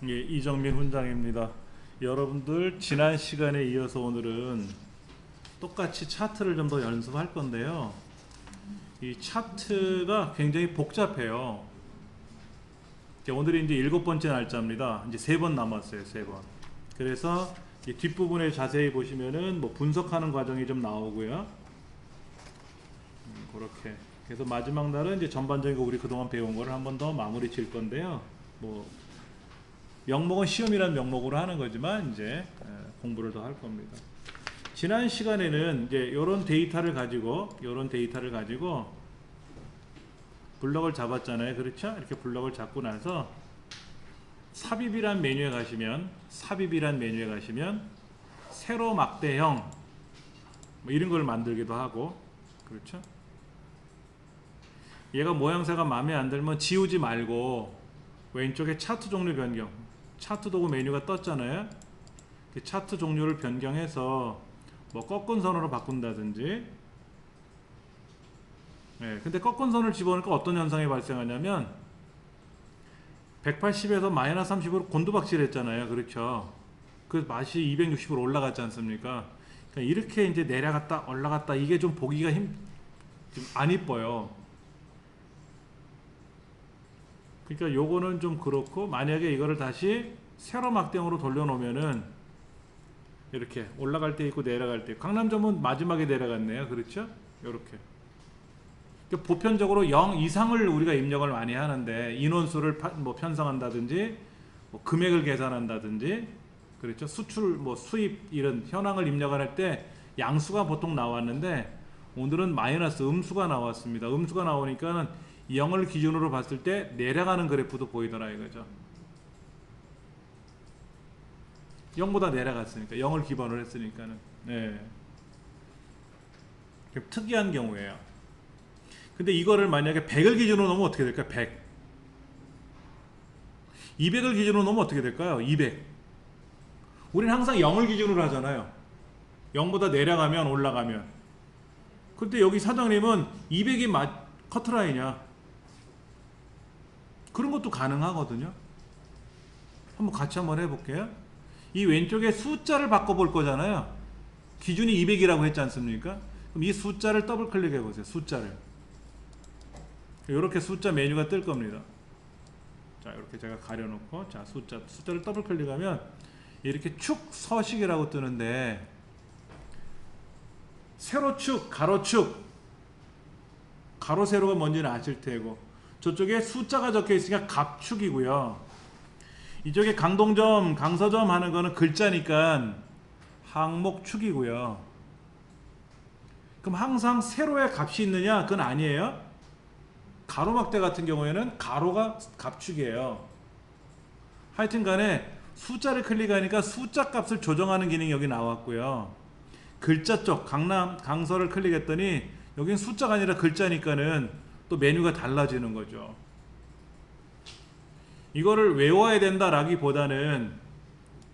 예, 이정민 훈장입니다. 여러분들 지난 시간에 이어서 오늘은 똑같이 차트를 좀 더 연습할 건데요. 이 차트가 굉장히 복잡해요. 오늘이 이제 7번째 날짜입니다. 이제 3번 남았어요. 3번. 그래서 이 뒷부분에 자세히 보시면은 뭐 분석하는 과정이 좀 나오고요. 그렇게. 그래서 마지막 날은 이제 전반적인 거 우리 그동안 배운 거를 한 번 더 마무리 칠 건데요. 뭐 명목은 시험이라는 명목으로 하는 거지만 이제 공부를 더 할 겁니다. 지난 시간에는 이제 이런 데이터를 가지고 블럭을 잡았잖아요. 그렇죠? 이렇게 블럭을 잡고 나서 삽입이란 메뉴에 가시면 세로 막대형 뭐 이런 걸 만들기도 하고, 그렇죠? 얘가 모양새가 마음에 안 들면 지우지 말고 왼쪽에 차트 종류 변경, 차트 도구 메뉴가 떴잖아요. 그 차트 종류를 변경해서 뭐 꺾은 선으로 바꾼다든지. 네, 근데 꺾은 선을 집어넣으니까 어떤 현상이 발생하냐면 180에서 마이너스 30으로 곤두박질 했잖아요. 그렇죠? 그 맛이 260으로 올라갔지 않습니까? 그러니까 이렇게 이제 내려갔다 올라갔다 이게 좀 보기가 좀 안 이뻐요. 그러니까 요거는 좀 그렇고, 만약에 이거를 다시 세로 막대형으로 돌려놓으면은 이렇게 올라갈 때 있고 내려갈 때, 강남점은 마지막에 내려갔네요. 그렇죠? 요렇게. 그러니까 보편적으로 0 이상을 우리가 입력을 많이 하는데, 인원수를 뭐 편성한다든지 뭐 금액을 계산한다든지, 그렇죠? 수출 뭐 수입 이런 현황을 입력을 할 때 양수가 보통 나왔는데 오늘은 마이너스 음수가 나왔습니다. 음수가 나오니까 0을 기준으로 봤을 때 내려가는 그래프도 보이더라 이거죠. 0보다 내려갔으니까, 0을 기반으로 했으니까는. 네. 특이한 경우예요. 근데 이거를 만약에 100을 기준으로 놓으면 어떻게 될까요? 100. 200을 기준으로 놓으면 어떻게 될까요? 200. 우리는 항상 0을 기준으로 하잖아요. 0보다 내려가면 올라가면. 근데 여기 사장님은 200이 커트라인이야. 그런 것도 가능하거든요. 한번 같이 한번 해볼게요. 이 왼쪽에 숫자를 바꿔볼 거잖아요. 기준이 200이라고 했지 않습니까? 그럼 이 숫자를 더블 클릭해 보세요. 숫자를. 이렇게 숫자 메뉴가 뜰 겁니다. 자, 이렇게 제가 가려놓고, 자, 숫자를 더블 클릭하면 이렇게 축 서식이라고 뜨는데, 세로축, 가로축, 가로 세로가 뭔지는 아실 테고, 저쪽에 숫자가 적혀 있으니까 갑축이고요. 이쪽에 강동점, 강서점 하는 거는 글자니까 항목축이고요. 그럼 항상 세로에 값이 있느냐? 그건 아니에요. 가로막대 같은 경우에는 가로가 갑축이에요. 하여튼 간에 숫자를 클릭하니까 숫자 값을 조정하는 기능이 여기 나왔고요. 글자 쪽 강서를 클릭했더니 여긴 숫자가 아니라 글자니까는 또 메뉴가 달라지는 거죠. 이거를 외워야 된다라기보다는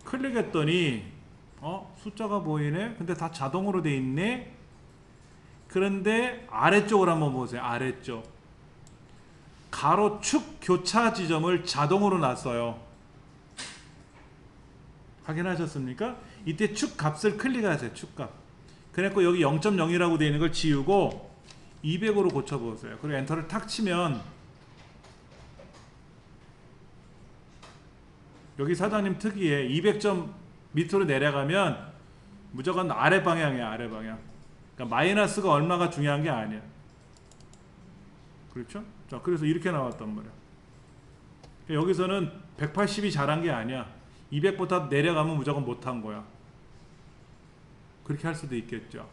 클릭했더니 숫자가 보이네? 근데 다 자동으로 돼 있네? 그런데 아래쪽을 한번 보세요. 아래쪽. 가로축 교차 지점을 자동으로 놨어요. 확인하셨습니까? 이때 축 값을 클릭하세요. 축 값. 그래갖고 여기 0.0이라고 되어 있는 걸 지우고 200으로 고쳐보세요. 그리고 엔터를 탁 치면 여기 사장님 특이해. 200점 밑으로 내려가면 무조건 아래 방향이야. 아래 방향. 그러니까 마이너스가 얼마가 중요한 게 아니야. 그렇죠? 자, 그래서 이렇게 나왔단 말이야. 여기서는 180이 잘한 게 아니야. 200보다 내려가면 무조건 못한 거야. 그렇게 할 수도 있겠죠.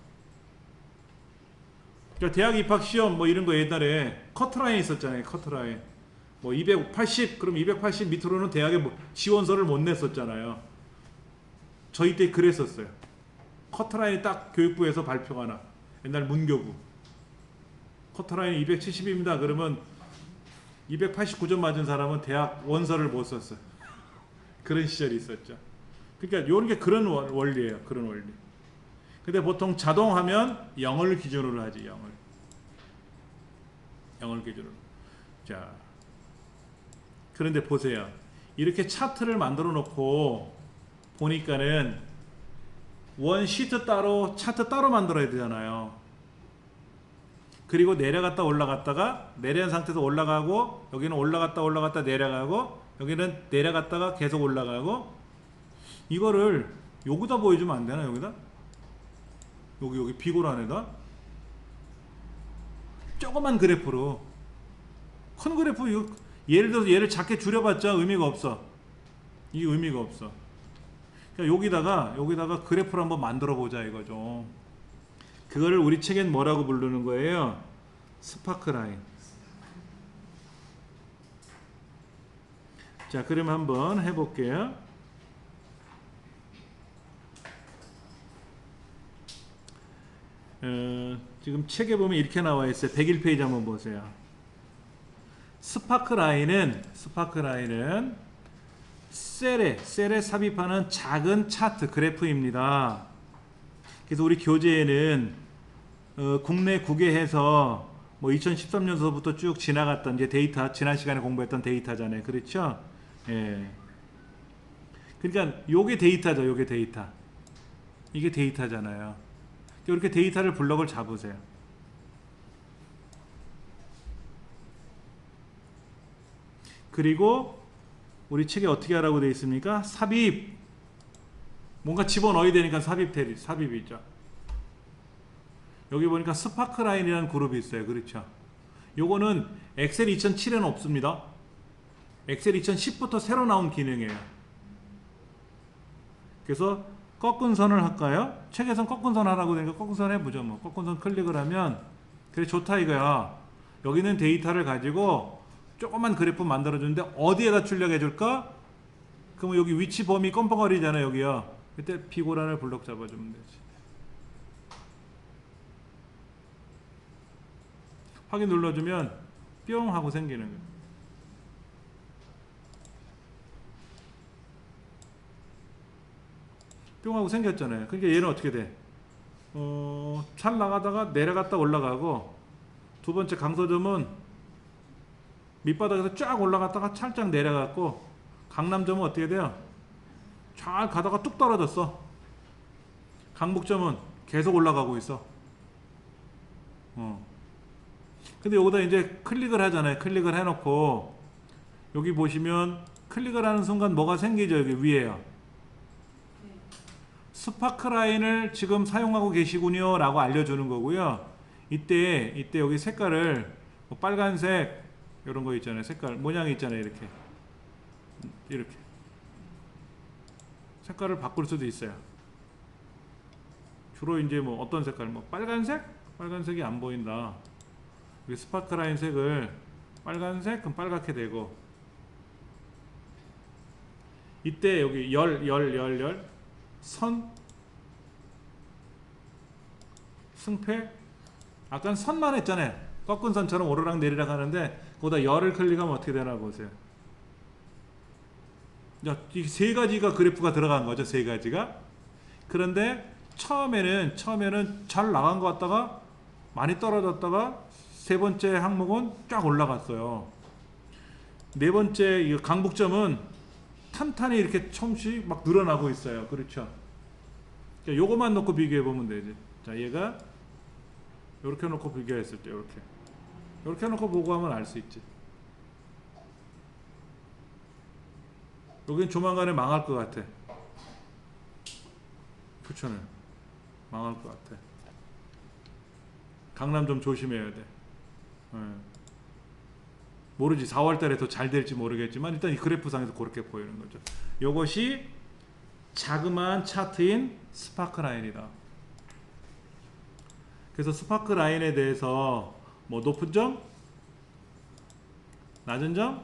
그러니까 대학 입학 시험 뭐 이런 거 옛날에 커트라인 있었잖아요. 커트라인. 뭐 280, 그럼 280 밑으로는 대학에 뭐 지원서를 못 냈었잖아요. 저희 때 그랬었어요. 커트라인이 딱 교육부에서 발표가 나. 옛날 문교부. 커트라인이 270입니다. 그러면 289점 맞은 사람은 대학 원서를 못 썼어요. 그런 시절이 있었죠. 그러니까 요런 게 그런 원리예요. 그런 원리. 근데 보통 자동하면 0을 기준으로 하지. 0을 기준으로. 자, 그런데 보세요. 이렇게 차트를 만들어 놓고 보니까는 원 시트 따로 차트 따로 만들어야 되잖아요. 그리고 내려갔다 올라갔다가 내려간 상태에서 올라가고, 여기는 올라갔다 내려가고, 여기는 내려갔다가 계속 올라가고. 이거를 여기다 보여주면 안 되나? 여기다? 여기 비고란에다 조그만 그래프로. 큰 그래프 이거 예를 들어서 얘를 작게 줄여봤자 의미가 없어. 이게 의미가 없어. 그러니까 여기다가 그래프를 한번 만들어 보자 이거죠. 그거를 우리 책엔 뭐라고 부르는 거예요? 스파크라인. 자, 그럼 한번 해볼게요. 지금 책에 보면 이렇게 나와 있어요. 101페이지 한번 보세요. 스파크라인은 셀에 삽입하는 작은 차트 그래프입니다. 그래서 우리 교재에는 국내 국외해서 뭐 2013년서부터 쭉 지나갔던 이제 데이터, 지난 시간에 공부했던 데이터잖아요. 그렇죠? 예. 그러니까 요게 데이터죠. 요게 데이터. 이게 데이터잖아요. 이렇게 데이터를 블럭을 잡으세요. 그리고 우리 책에 어떻게 하라고 되어 있습니까? 삽입. 뭔가 집어넣어야 되니까 삽입이죠. 여기 보니까 스파크라인이라는 그룹이 있어요. 그렇죠? 요거는 엑셀 2007에는 없습니다. 엑셀 2010부터 새로 나온 기능이에요. 그래서 꺾은 선을 할까요? 책에선 꺾은 선 하라고 되니까 꺾은 선 해보죠. 뭐 꺾은 선 클릭을 하면 그래 좋다 이거야. 여기는 데이터를 가지고 조그만 그래프 만들어주는데 어디에다 출력해 줄까? 그러면 여기 위치 범위 껌뻑거리잖아요. 여기요. 그때 피고란을 블럭 잡아주면 되지. 확인 눌러주면 뿅 하고 생기는 거예요. 뿅 하고 생겼잖아요. 그러니까 얘는 어떻게 돼? 잘 나가다가 내려갔다 올라가고, 두 번째 강서점은 밑바닥에서 쫙 올라갔다가 살짝 내려갔고, 강남점은 어떻게 돼요? 잘 가다가 뚝 떨어졌어. 강북점은 계속 올라가고 있어. 근데 여기다 이제 클릭을 하잖아요. 클릭을 해놓고 여기 보시면 클릭을 하는 순간 뭐가 생기죠? 여기 위에요. 스파크라인을 지금 사용하고 계시군요 라고 알려주는 거고요. 이때 여기 색깔을 뭐 빨간색 이런 거 있잖아요. 색깔 모양이 있잖아요. 이렇게 색깔을 바꿀 수도 있어요. 주로 이제 뭐 어떤 색깔, 뭐 빨간색이 안 보인다. 여기 스파크라인 색을 빨간색, 그럼 빨갛게 되고, 이때 여기 선, 승패, 아까 선만 했잖아요. 꺾은 선처럼 오르락 내리락 하는데 거기다 열을 클릭하면 어떻게 되나 보세요. 이 세 가지가 그래프가 들어간 거죠. 세 가지가. 그런데 처음에는 잘 나간 것 같다가 많이 떨어졌다가 세 번째 항목은 쫙 올라갔어요. 네 번째 이 강북점은 탄탄히 이렇게 처음씩 막 늘어나고 있어요. 그렇죠? 요것만 놓고 비교해 보면 되지. 자, 얘가 이렇게 놓고 비교했을 때 이렇게 놓고 보고 하면 알 수 있지. 여긴 조만간에 망할 것 같아. 그렇잖아요. 망할 것 같아. 강남 좀 조심해야 돼. 모르지. 4월 달에 더 잘 될지 모르겠지만 일단 이 그래프상에서 그렇게 보이는 거죠. 이것이 자그마한 차트인 스파크라인이다. 그래서 스파크라인에 대해서 뭐 높은 점, 낮은 점,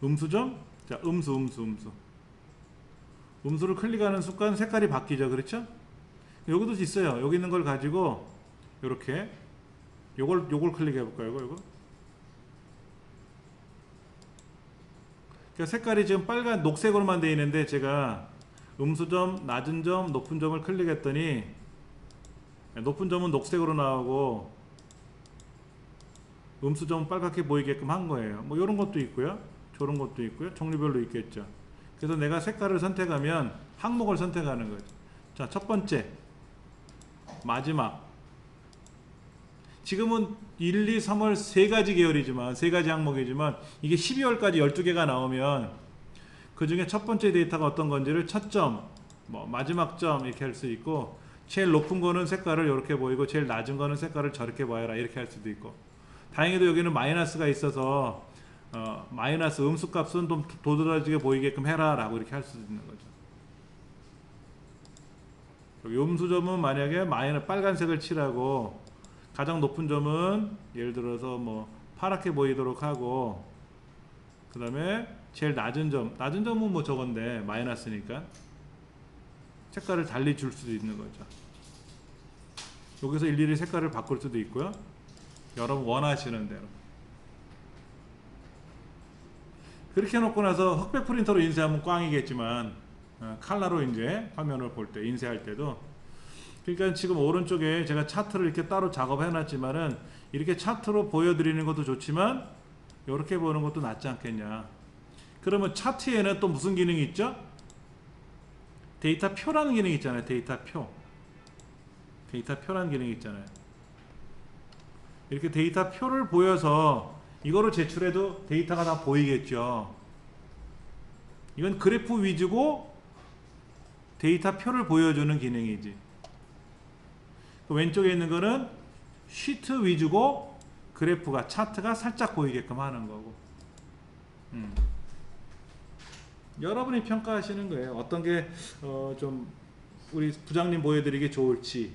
음수점. 자, 음수를 클릭하는 순간 색깔이 바뀌죠. 그렇죠? 여기도 있어요. 여기 있는 걸 가지고 이렇게 요걸 클릭해 볼까요? 이거. 그러니까 색깔이 지금 빨간 녹색으로만 되어 있는데 제가 음수점, 낮은 점, 높은 점을 클릭했더니 높은 점은 녹색으로 나오고 음수점은 빨갛게 보이게끔 한 거예요. 뭐 이런 것도 있고요. 저런 것도 있고요. 종류별로 있겠죠. 그래서 내가 색깔을 선택하면 항목을 선택하는 거죠. 자, 첫 번째, 마지막. 지금은 1, 2, 3월 세 가지 계열이지만, 세 가지 항목이지만, 이게 12월까지 12개가 나오면 그 중에 첫 번째 데이터가 어떤 건지를 첫 점, 뭐 마지막 점 이렇게 할 수 있고, 제일 높은 거는 색깔을 이렇게 보이고 제일 낮은 거는 색깔을 저렇게 보여라 이렇게 할 수도 있고, 다행히도 여기는 마이너스가 있어서 마이너스 음수값은 좀 도드라지게 보이게끔 해라 라고 이렇게 할 수도 있는 거죠. 여기 음수점은 만약에 빨간색을 칠하고, 가장 높은 점은 예를 들어서 뭐 파랗게 보이도록 하고, 그 다음에 제일 낮은 점은 뭐 저건데 마이너스니까 색깔을 달리 줄 수도 있는 거죠. 여기서 일일이 색깔을 바꿀 수도 있고요. 여러분 원하시는 대로. 그렇게 해놓고 나서 흑백 프린터로 인쇄하면 꽝이겠지만, 칼라로 이제 화면을 볼 때 인쇄할 때도, 그러니까 지금 오른쪽에 제가 차트를 이렇게 따로 작업해 놨지만은 이렇게 차트로 보여드리는 것도 좋지만 이렇게 보는 것도 낫지 않겠냐. 그러면 차트에는 또 무슨 기능이 있죠? 데이터 표라는 기능이 있잖아요. 데이터 표라는 기능이 있잖아요. 이렇게 데이터 표를 보여서 이거를 제출해도 데이터가 다 보이겠죠. 이건 그래프 위주고 데이터 표를 보여주는 기능이지. 그 왼쪽에 있는 거는 시트 위주고 그래프가, 차트가 살짝 보이게끔 하는 거고. 여러분이 평가하시는 거예요. 어떤 게 좀 우리 부장님 보여드리기 좋을지,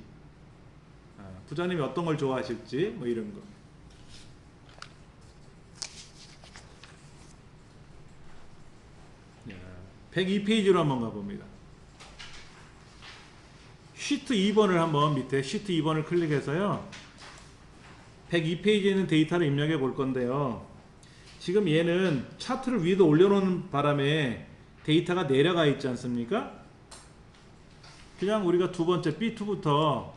부장님이 어떤 걸 좋아하실지, 뭐 이런 거. 야, 102페이지로 한번 가봅니다. 시트 2번을 한번, 밑에 시트 2번을 클릭해서요, 102페이지에 있는 데이터를 입력해 볼 건데요. 지금 얘는 차트를 위로 올려놓은 바람에 데이터가 내려가 있지 않습니까? 그냥 우리가 두 번째 B2부터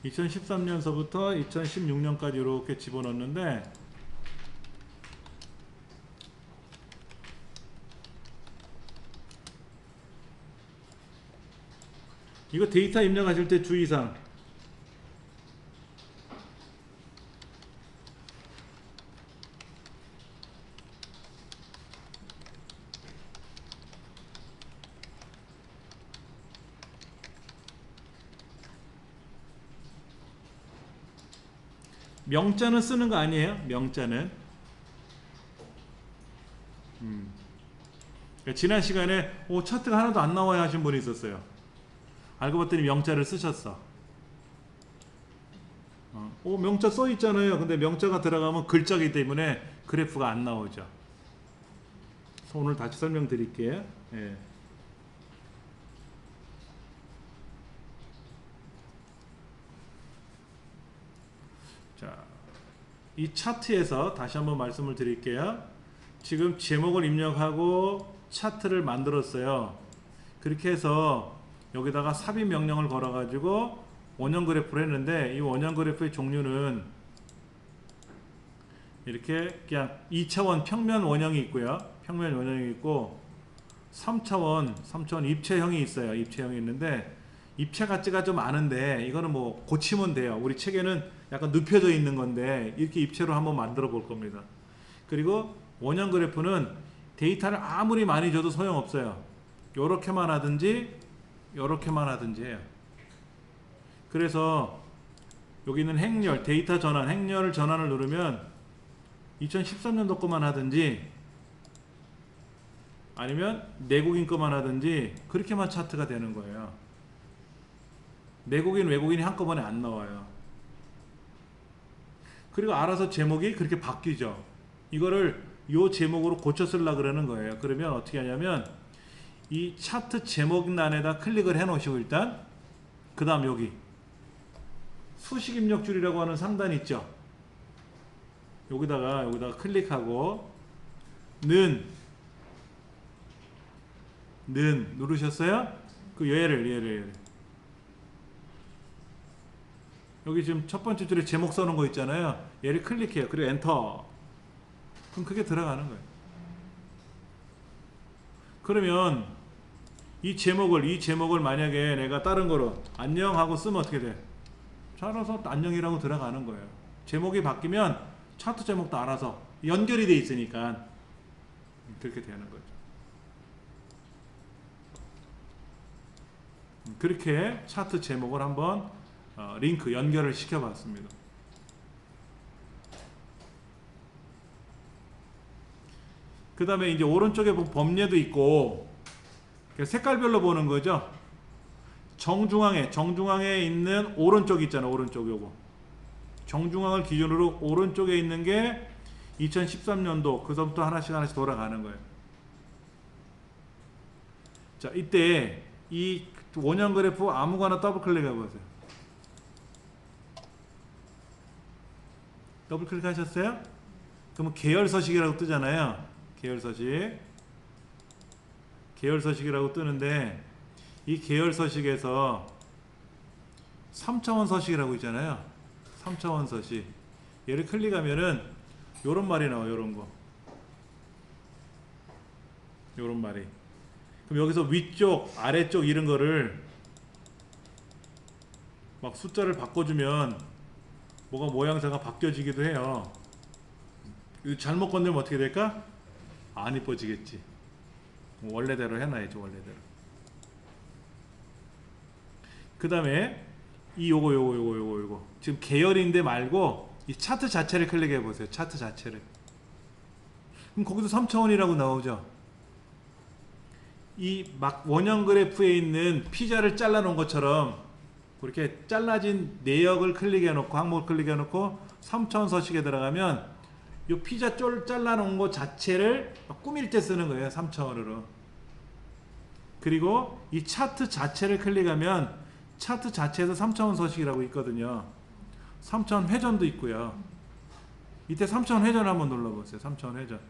(2013년서부터) (2016년까지) 이렇게 집어넣는데, 이거 데이터 입력하실 때 주의사항, 명자는 쓰는 거 아니에요. 명자는 지난 시간에 차트가 하나도 안 나와야 하신 분이 있었어요. 알고 봤더니 명자를 쓰셨어. 명자 써 있잖아요. 근데 명자가 들어가면 글자이기 때문에 그래프가 안 나오죠. 그래서 오늘 다시 설명드릴게요. 예. 자, 이 차트에서 다시 한번 말씀을 드릴게요. 지금 제목을 입력하고 차트를 만들었어요. 그렇게 해서 여기다가 삽입 명령을 걸어 가지고 원형 그래프를 했는데, 이 원형 그래프의 종류는 이렇게 그냥 2차원 평면 원형이 있고요. 평면 원형이 있고, 3차원 입체형이 있어요. 입체형이 있는데, 입체 가치가 좀 많은데 이거는 뭐 고치면 돼요. 우리 책에는 약간 눕혀져 있는 건데 이렇게 입체로 한번 만들어 볼 겁니다. 그리고 원형 그래프는 데이터를 아무리 많이 줘도 소용없어요. 요렇게만 하든지 요렇게만 하든지 해요. 그래서 여기 있는 행렬, 데이터 전환, 행렬 전환을 누르면 2013년도 거만 하든지 아니면 내국인 거만 하든지 그렇게만 차트가 되는 거예요. 내국인, 외국인이 한꺼번에 안 나와요. 그리고 알아서 제목이 그렇게 바뀌죠. 이거를 요 제목으로 고쳐 쓰려고 그러는 거예요. 그러면 어떻게 하냐면 이 차트 제목란에다 클릭을 해 놓으시고, 일단 그 다음 여기 수식 입력 줄이라고 하는 상단 있죠. 여기다가 클릭하고 는 는 누르셨어요? 그 얘를 여기 지금 첫 번째 줄에 제목 써놓은 거 있잖아요. 얘를 클릭해요. 그리고 엔터. 그럼 그게 들어가는 거예요. 그러면 이 제목을 만약에 내가 다른 거로 안녕 하고 쓰면 어떻게 돼? 알아서 안녕이라고 들어가는 거예요. 제목이 바뀌면 차트 제목도 알아서 연결이 돼 있으니까 그렇게 되는 거죠. 그렇게 차트 제목을 한번 링크 연결을 시켜봤습니다. 그 다음에 이제 오른쪽에 범례도 있고 색깔별로 보는 거죠. 정중앙에 있는 오른쪽 있잖아요. 오른쪽 요거 정중앙을 기준으로 오른쪽에 있는 게 2013년도 그서부터 하나씩 돌아가는 거예요. 자, 이때 이 원형 그래프 아무거나 더블 클릭해 보세요. 더블 클릭하셨어요? 그러면 계열 서식이라고 뜨잖아요. 계열 서식이라고 뜨는데 이 계열 서식에서 3차원 서식이라고 있잖아요. 3차원 서식. 얘를 클릭하면은 요런 말이 나와요. 요런 말이. 그럼 여기서 위쪽, 아래쪽 이런 거를 막 숫자를 바꿔주면 뭐가 모양새가 바뀌어지기도 해요. 잘못 건들면 어떻게 될까? 안 이뻐지겠지. 원래대로 해놔야죠. 원래대로. 그 다음에 이 요거 지금 계열인데 말고 이 차트 자체를 클릭해 보세요. 차트 자체를. 그럼 거기서 3차원이라고 나오죠. 이 막 원형 그래프에 있는 피자를 잘라 놓은 것처럼 그렇게 잘라진 내역을 클릭해 놓고 항목을 클릭해 놓고 3차원 서식에 들어가면 이 피자 잘라 놓은 것 자체를 꾸밀 때 쓰는 거예요. 3차원으로. 그리고 이 차트 자체를 클릭하면 차트 자체에서 3차원 서식이라고 있거든요. 3차원 회전도 있고요. 이때 3차원 회전을 한번 눌러보세요. 3차원 회전.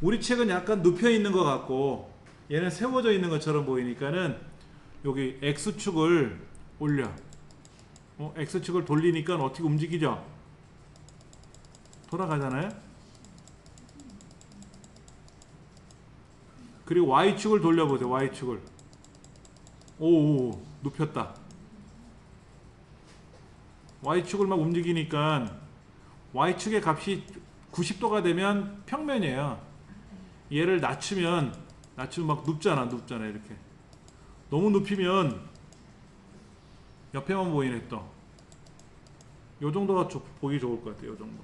우리 책은 약간 눕혀 있는 것 같고 얘는 세워져 있는 것처럼 보이니까는 여기 X축을 올려. X축을 돌리니까 어떻게 움직이죠? 돌아가잖아요. 그리고 Y축을 돌려보세요. Y축을. 오, 눕혔다. Y축을 막 움직이니까 Y축의 값이 90도가 되면 평면이에요. 얘를 낮추면 막 눕잖아 이렇게. 너무 눕히면 옆에만 보이네 또. 요 정도가 보기 좋을 것 같아요. 요 정도.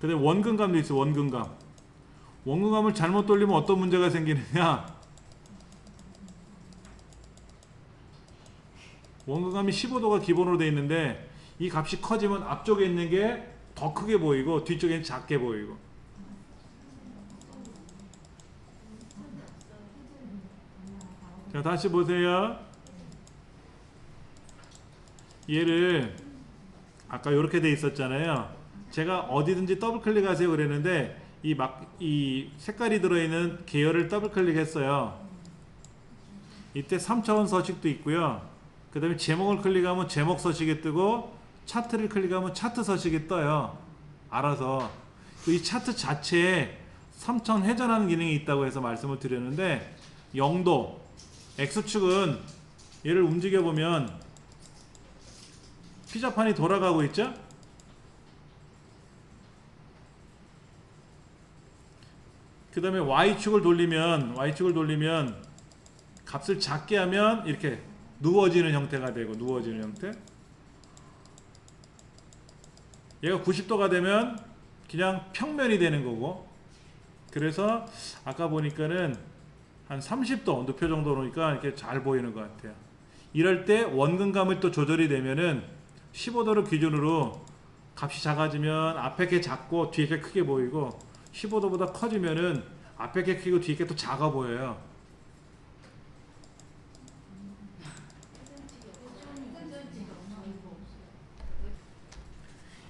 그 다음에 원근감도 있어요. 원근감을 잘못 돌리면 어떤 문제가 생기느냐. 원근감이 15도가 기본으로 되어 있는데 이 값이 커지면 앞쪽에 있는 게 더 크게 보이고 뒤쪽에는 작게 보이고. 자, 다시 보세요. 얘를 아까 이렇게 돼 있었잖아요. 제가 어디든지 더블 클릭하세요 그랬는데 이 색깔이 들어있는 계열을 더블 클릭했어요. 이때 3차원 서식도 있고요. 그 다음에 제목을 클릭하면 제목 서식이 뜨고 차트를 클릭하면 차트 서식이 떠요. 알아서. 이 차트 자체에 3차원 회전하는 기능이 있다고 해서 말씀을 드렸는데 0도 X축은 얘를 움직여보면 피자판이 돌아가고 있죠? 그 다음에 Y축을 돌리면 값을 작게 하면 이렇게 누워지는 형태가 되고 누워지는 형태. 얘가 90도가 되면 그냥 평면이 되는 거고. 그래서 아까 보니까는 한 30도 높여 정도 놓으니까 이렇게 잘 보이는 것 같아요. 이럴 때 원근감을 또 조절이 되면은 15도를 기준으로 값이 작아지면 앞에 게 작고 뒤에 게 크게 보이고 15도보다 커지면은 앞에 게 크고 뒤에 게 또 작아 보여요.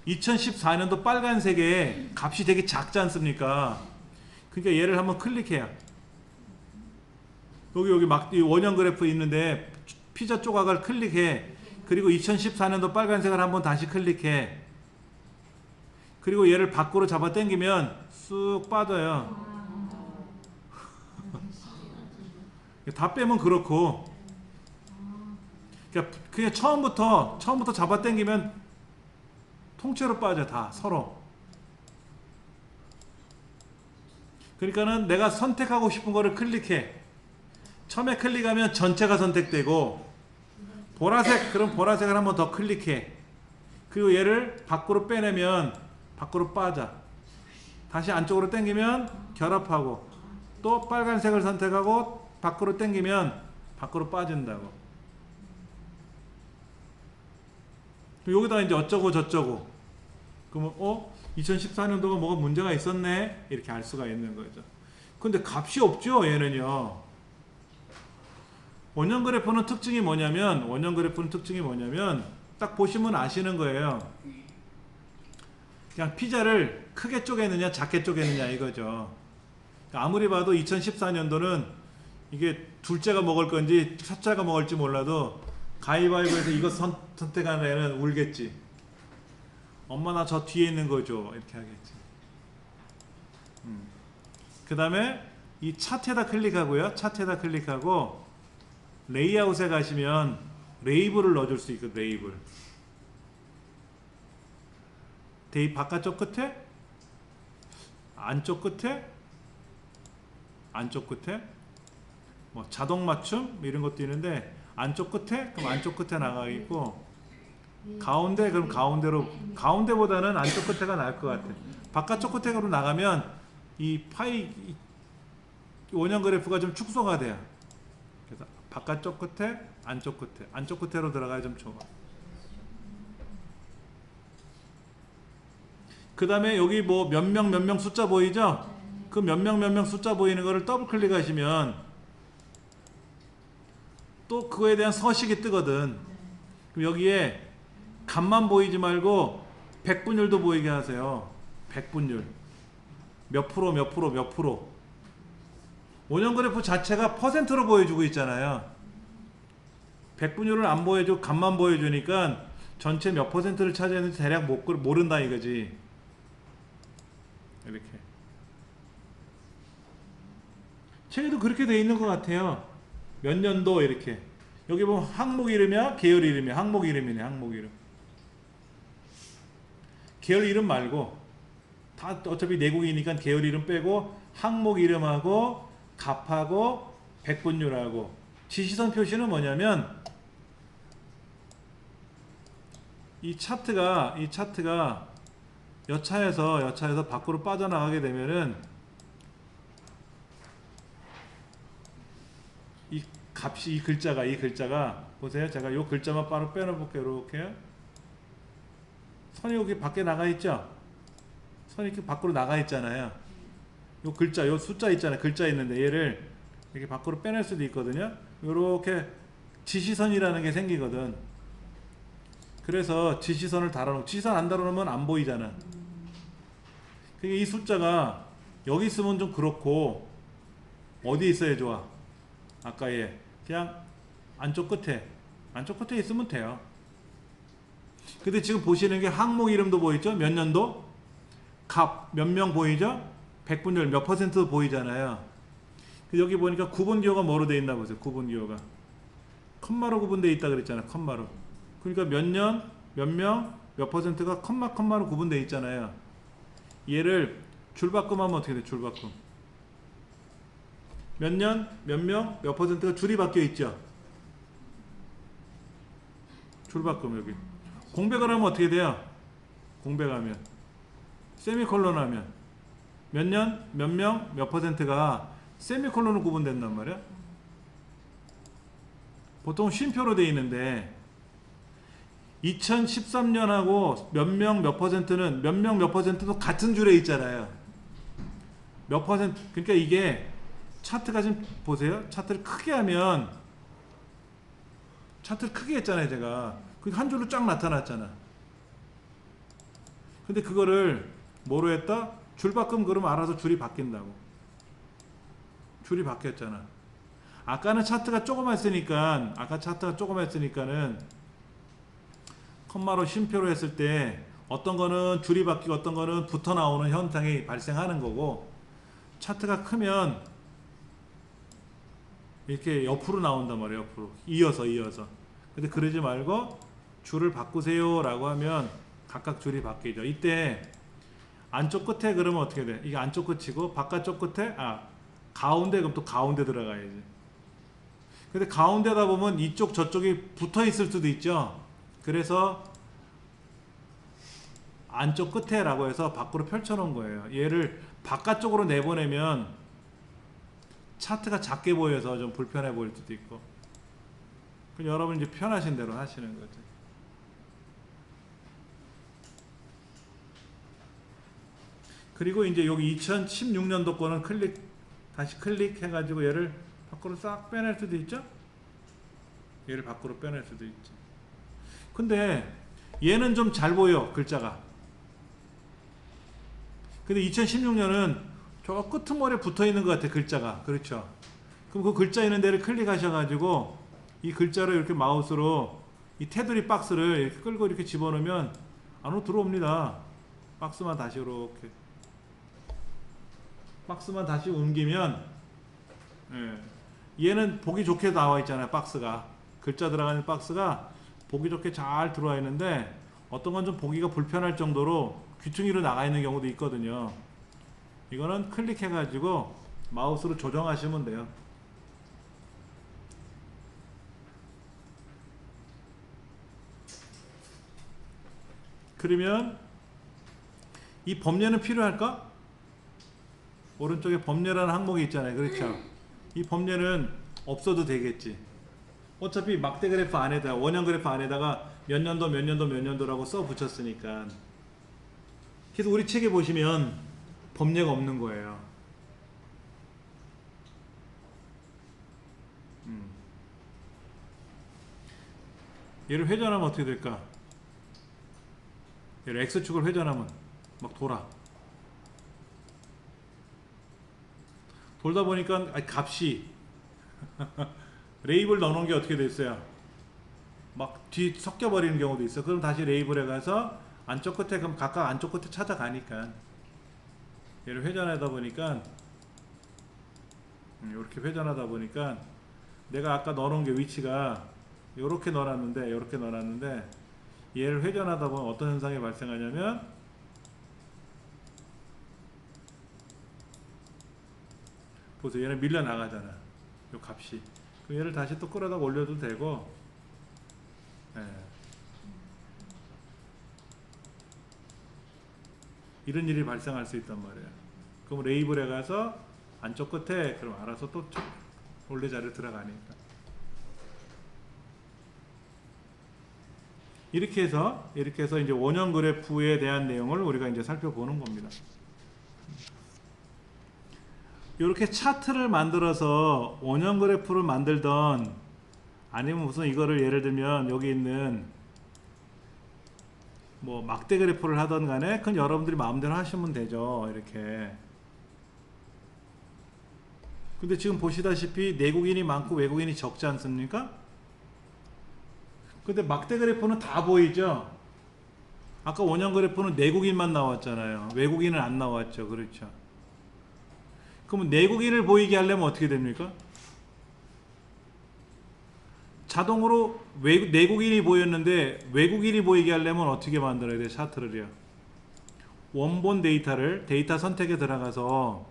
2014년도 빨간색에 값이 되게 작지 않습니까? 그러니까 얘를 한번 클릭해요. 여기 막 이 원형 그래프 있는데 피자 조각을 클릭해. 그리고 2014년도 빨간색을 한번 다시 클릭해. 그리고 얘를 밖으로 잡아 당기면 쑥 빠져요. 다 빼면 그렇고, 그냥 처음부터 잡아 당기면 통째로 빠져. 다 서로. 그러니까는 내가 선택하고 싶은 거를 클릭해. 처음에 클릭하면 전체가 선택되고, 보라색, 그럼 보라색을 한번 더 클릭해. 그리고 얘를 밖으로 빼내면 밖으로 빠져. 다시 안쪽으로 당기면 결합하고, 또 빨간색을 선택하고 밖으로 당기면 밖으로 빠진다고. 여기다 이제 어쩌고 저쩌고. 그러면 2014년도가 뭐가 문제가 있었네, 이렇게 알 수가 있는 거죠. 근데 값이 없죠, 얘는요. 원형 그래프는 특징이 뭐냐면 딱 보시면 아시는 거예요. 그냥 피자를 크게 쪼개느냐 작게 쪼개느냐 이거죠. 아무리 봐도 2014년도는 이게 둘째가 먹을 건지 첫째가 먹을지 몰라도 가위바위보에서 이거 선택하는 애는 울겠지. 엄마 나 저 뒤에 있는 거죠, 이렇게 하겠지. 그 다음에 이 차트에다 클릭하고요. 차트에다 클릭하고 레이아웃에 가시면 레이블을 넣어줄 수 있거든요. 레이블. 대입 바깥쪽 끝에, 안쪽 끝에, 안쪽 끝에, 뭐 자동 맞춤 이런 것도 있는데, 안쪽 끝에 그럼 안쪽 끝에 나가 있고, 가운데 그럼 가운데로, 가운데보다는 안쪽 끝에가 나을 것 같아. 바깥쪽 끝에로 나가면 이 파이 이 원형 그래프가 좀 축소가 돼요. 그래서 바깥쪽 끝에, 안쪽 끝에, 안쪽 끝에로 들어가야 좀 좋아. 그 다음에 여기 뭐 몇 명 숫자 보이죠? 그 몇 명 숫자 보이는 거를 더블 클릭하시면 또 그거에 대한 서식이 뜨거든. 그럼 여기에 값만 보이지 말고 백분율도 보이게 하세요. 백분율. 몇 프로, 몇 프로, 몇 프로. 원형 그래프 자체가 퍼센트로 보여주고 있잖아요. 백분율을 안 보여주고 값만 보여주니까 전체 몇 퍼센트를 차지했는지 대략 모른다 이거지. 이렇게. 책에도 그렇게 돼 있는 것 같아요. 몇 년도 이렇게. 여기 보면 항목 이름이야, 계열 이름이야. 항목 이름이네, 항목 이름. 계열 이름 말고 다 어차피 내국이니까 계열 이름 빼고 항목 이름하고 값하고 백분율하고. 지시선 표시는 뭐냐면 이 차트가 여차해서 밖으로 빠져나가게 되면은 이 값이, 이 글자가 보세요. 제가 이 글자만 바로 빼놓을게요. 이렇게 선이 여기 밖에 나가 있죠. 선이 이렇게 밖으로 나가 있잖아요. 요 글자, 요 숫자 있잖아요. 글자 있는데 얘를 이렇게 밖으로 빼낼 수도 있거든요. 요렇게 지시선이라는 게 생기거든. 그래서 지시선을 달아놓고, 지시선 안 달아놓으면 안 보이잖아. 그게 이 숫자가 여기 있으면 좀 그렇고, 어디 있어야 좋아? 아까 얘 그냥 안쪽 끝에 있으면 돼요. 근데 지금 보시는 게 항목 이름도 보이죠? 몇 년도? 값 몇 명 보이죠? 백분율 몇 퍼센트 보이잖아요. 여기 보니까 구분기호가 뭐로 돼 있나 보세요. 구분기호가 컴마로 구분되어 있다 그랬잖아요. 컴마로. 그러니까 몇 년, 몇 명, 몇 퍼센트가 컴마로 구분되어 있잖아요. 얘를 줄바꿈하면 어떻게 돼? 줄바꿈. 몇 년, 몇 명, 몇 퍼센트가 줄이 바뀌어 있죠. 줄바꿈 여기. 공백을 하면 어떻게 돼요? 공백하면 세미콜론 하면 몇 년, 몇 명, 몇 퍼센트가 세미콜론으로 구분된단 말이야. 보통 쉼표로 되어 있는데 2013년하고 몇 명, 몇 퍼센트는 몇 명, 몇 퍼센트도 같은 줄에 있잖아요. 몇 퍼센트. 그러니까 이게 차트가 지금 보세요. 차트를 크게 하면, 차트를 크게 했잖아요. 제가 그게 한 줄로 쫙 나타났잖아. 근데 그거를 뭐로 했다? 줄바꿈. 그러면 알아서 줄이 바뀐다고. 줄이 바뀌었잖아. 아까는 차트가 조그맣으니까 아까 차트가 조그맣으니까는 컴마로 쉼표로 했을 때 어떤 거는 줄이 바뀌고 어떤 거는 붙어 나오는 현상이 발생하는 거고, 차트가 크면 이렇게 옆으로 나온단 말이에요. 옆으로 이어서. 근데 그러지 말고 줄을 바꾸세요 라고 하면 각각 줄이 바뀌죠. 이때 안쪽 끝에 그러면 어떻게 돼? 이게 안쪽 끝이고 바깥쪽 끝에 가운데, 그럼 또 가운데 들어가야지. 근데 가운데다 보면 이쪽 저쪽이 붙어 있을 수도 있죠. 그래서 안쪽 끝에 라고 해서 밖으로 펼쳐 놓은 거예요. 얘를 바깥쪽으로 내보내면 차트가 작게 보여서 좀 불편해 보일 수도 있고, 그럼 여러분 이제 편하신 대로 하시는 거죠. 그리고 이제 여기 2016년도 거는 다시 클릭해가지고 얘를 밖으로 싹 빼낼 수도 있죠. 얘를 밖으로 빼낼 수도 있죠. 근데 얘는 좀 잘 보여, 글자가. 근데 2016년은 저 끄트머리에 붙어 있는 것 같아, 글자가. 그렇죠. 그럼 그 글자 있는 데를 클릭하셔가지고 이 글자를 이렇게 마우스로 이 테두리 박스를 이렇게 끌고 이렇게 집어넣으면 안으로 들어옵니다. 박스만 다시 이렇게. 박스만 다시 옮기면, 얘는 보기 좋게 나와 있잖아요. 박스가, 글자 들어가는 박스가 보기 좋게 잘 들어와 있는데 어떤 건 좀 보기가 불편할 정도로 귀퉁이로 나가 있는 경우도 있거든요. 이거는 클릭해 가지고 마우스로 조정하시면 돼요. 그러면 이 범례는 필요할까? 오른쪽에 범례라는 항목이 있잖아요. 그렇죠? 이 범례는 없어도 되겠지. 어차피 막대 그래프 안에다가, 원형 그래프 안에다가 몇 년도 몇 년도 몇 년도라고 써 붙였으니까. 그래서 우리 책에 보시면 범례가 없는 거예요. 얘를 회전하면 어떻게 될까? 얘를 X축을 회전하면 막 돌다 보니까 값이 레이블 넣어놓은 게 어떻게 됐어요? 막 뒤 섞여버리는 경우도 있어. 그럼 다시 레이블에 가서 안쪽 끝에, 그럼 각각 안쪽 끝에 찾아가니까 얘를 회전하다 보니까 이렇게 회전하다 보니까 내가 아까 넣어놓은 게 위치가 요렇게 넣어놨는데 얘를 회전하다 보면 어떤 현상이 발생하냐면, 보세요. 얘는 밀려나가잖아, 요 값이. 그럼 얘를 다시 또 끌어다 올려도 되고, 이런 일이 발생할 수 있단 말이에요. 그럼 레이블에 가서 안쪽 끝에, 그럼 알아서 또 원래 자리에 들어가니까. 이렇게 해서 이제 원형 그래프에 대한 내용을 우리가 이제 살펴보는 겁니다. 이렇게 차트를 만들어서 원형 그래프를 만들던, 아니면 무슨 이거를 예를 들면 여기 있는 뭐 막대 그래프를 하던 간에 그건 여러분들이 마음대로 하시면 되죠. 이렇게. 근데 지금 보시다시피 내국인이 많고 외국인이 적지 않습니까? 근데 막대 그래프는 다 보이죠? 아까 원형 그래프는 내국인만 나왔잖아요. 외국인은 안 나왔죠. 그렇죠? 그러면 내국인을 보이게 하려면 어떻게 됩니까? 자동으로 내국인이 보였는데 외국인이 보이게 하려면 어떻게 만들어야 돼? 차트를요. 원본 데이터를, 데이터 선택에 들어가서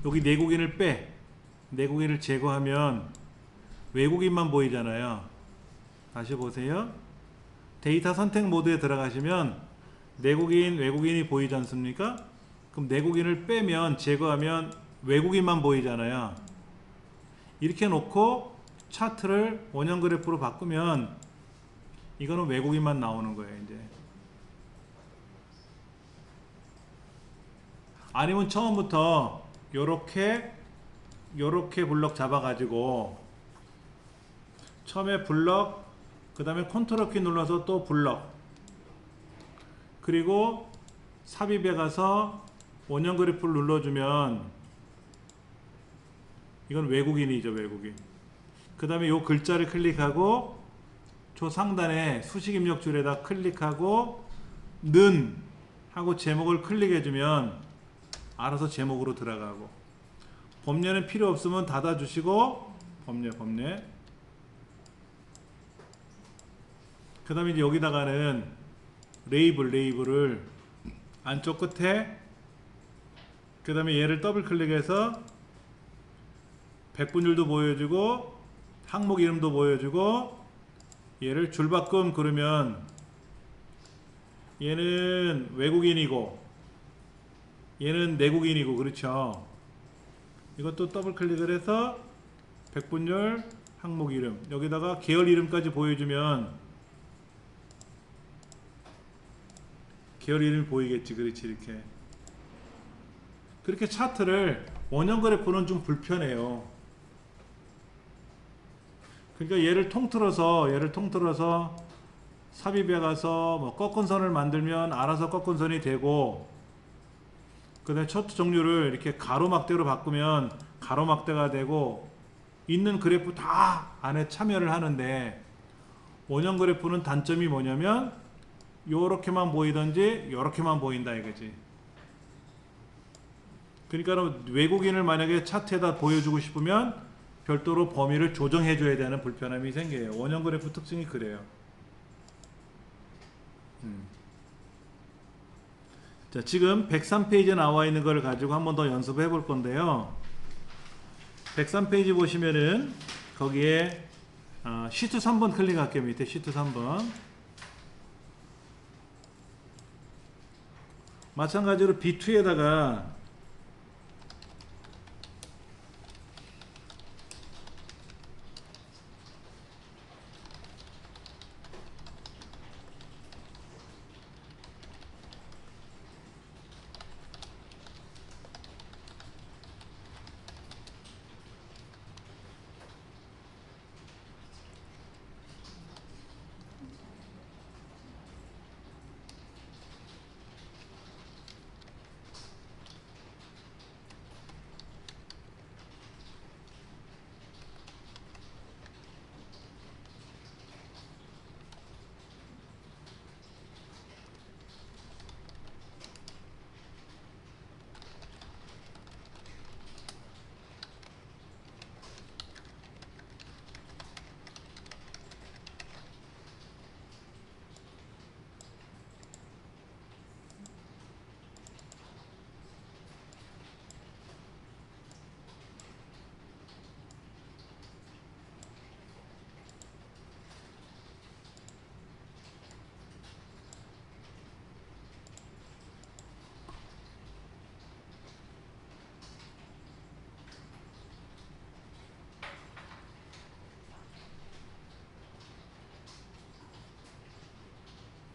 여기 내국인을 제거하면 외국인만 보이잖아요. 다시 보세요. 데이터 선택 모드에 들어가시면 내국인, 외국인이 보이지 않습니까? 그럼 내국인을 빼면, 제거하면 외국인만 보이잖아요. 이렇게 놓고 차트를 원형 그래프로 바꾸면 이거는 외국인만 나오는 거예요. 이제 아니면 처음부터 요렇게 블럭 잡아가지고 처음에 블럭, 그 다음에 컨트롤 키 눌러서 또 블럭, 그리고 삽입에 가서 원형 그래프를 눌러주면 이건 외국인이죠, 외국인. 그 다음에 요 글자를 클릭하고 저 상단에 수식 입력 줄에다 클릭하고 는 하고 제목을 클릭해주면 알아서 제목으로 들어가고, 법례는 필요 없으면 닫아주시고, 법례. 그 다음에 이제 여기다가는 레이블을 안쪽 끝에, 그 다음에 얘를 더블 클릭해서 백분율도 보여주고 항목 이름도 보여주고, 얘를 줄바꿈 그러면 얘는 외국인이고 얘는 내국인이고, 그렇죠. 이것도 더블 클릭을 해서 백분율 항목 이름, 여기다가 계열 이름까지 보여주면 계열 이름이 보이겠지. 그렇지. 이렇게 그렇게 차트를 원형 그래프는 좀 불편해요. 그러니까 얘를 통틀어서 삽입해 가서 뭐 꺾은 선을 만들면 알아서 꺾은 선이 되고, 그 다음에 차트 종류를 이렇게 가로막대로 바꾸면 가로막대가 되고, 있는 그래프 다 안에 참여를 하는데, 원형 그래프는 단점이 뭐냐면 요렇게만 보이든지 요렇게만 보인다 이거지. 그러니까 외국인을 만약에 차트에다 보여주고 싶으면 별도로 범위를 조정해 줘야 되는 불편함이 생겨요. 원형 그래프 특징이 그래요. 자, 지금 103페이지에 나와 있는 걸 가지고 한 번 더 연습해 볼 건데요. 103페이지 보시면은 거기에 시트 3번 클릭할게요. 밑에 시트 3번. 마찬가지로 B2에다가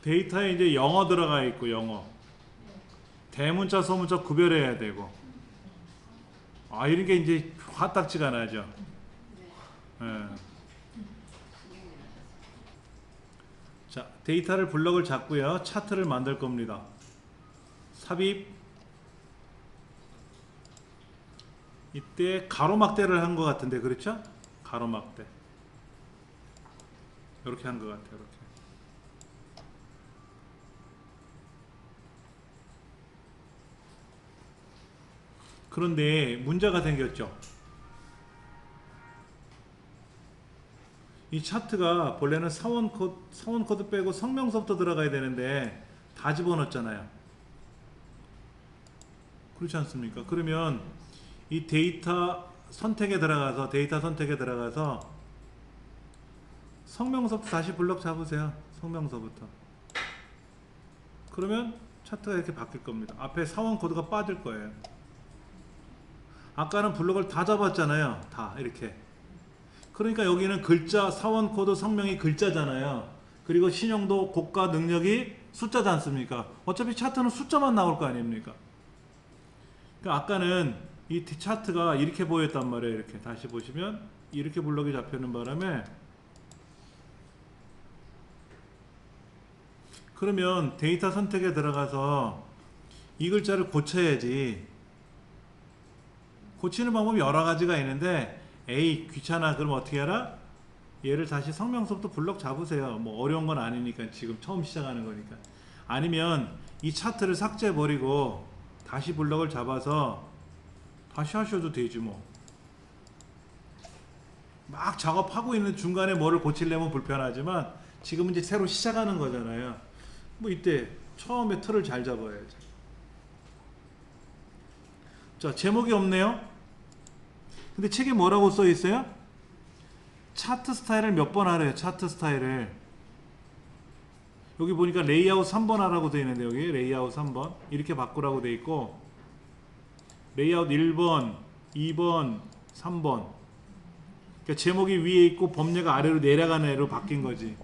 데이터에 이제 영어 들어가 있고, 영어 대문자 소문자 구별해야 되고, 이런 게 이제 화딱지가 나죠. 예. 자, 데이터를 블럭을 잡고요, 차트를 만들 겁니다. 삽입. 이때 가로막대를 한 것 같은데, 그렇죠? 가로막대 이렇게 한 것 같아요. 이렇게. 그런데 문제가 생겼죠. 이 차트가 본래는 사원 코드 빼고 성명서부터 들어가야 되는데 다 집어넣었잖아요. 그렇지 않습니까? 그러면 이 데이터 선택에 들어가서 성명서부터 다시 블럭 잡으세요. 성명서부터. 그러면 차트가 이렇게 바뀔 겁니다. 앞에 사원 코드가 빠질 거예요. 아까는 블럭을 다 잡았잖아요. 다 이렇게. 그러니까 여기는 글자, 사원 코드, 성명이 글자잖아요. 그리고 신용도, 고가, 능력이 숫자지 않습니까? 어차피 차트는 숫자만 나올 거 아닙니까? 그러니까 아까는 이 차트가 이렇게 보였단 말이에요. 이렇게 다시 보시면 이렇게 블럭이 잡히는 바람에, 그러면 데이터 선택에 들어가서 이 글자를 고쳐야지. 고치는 방법이 여러 가지가 있는데 에이 귀찮아 그럼 어떻게 하라? 얘를 다시 성명서부터 블럭 잡으세요. 뭐 어려운 건 아니니까 지금 처음 시작하는 거니까. 아니면 이 차트를 삭제해 버리고 다시 블럭을 잡아서 다시 하셔도 되지 뭐. 막 작업하고 있는 중간에 뭐를 고치려면 불편하지만 지금은 이제 새로 시작하는 거잖아요. 뭐 이때 처음에 틀을 잘 잡아야지. 자, 제목이 없네요. 근데 책에 뭐라고 써 있어요? 차트 스타일을 몇 번 하래요. 차트 스타일을. 여기 보니까 레이아웃 3번 하라고 되어 있는데 여기 레이아웃 3번 이렇게 바꾸라고 되어 있고 레이아웃 1번, 2번, 3번. 그러니까 제목이 위에 있고 범례가 아래로 내려가는 애로 바뀐 거지.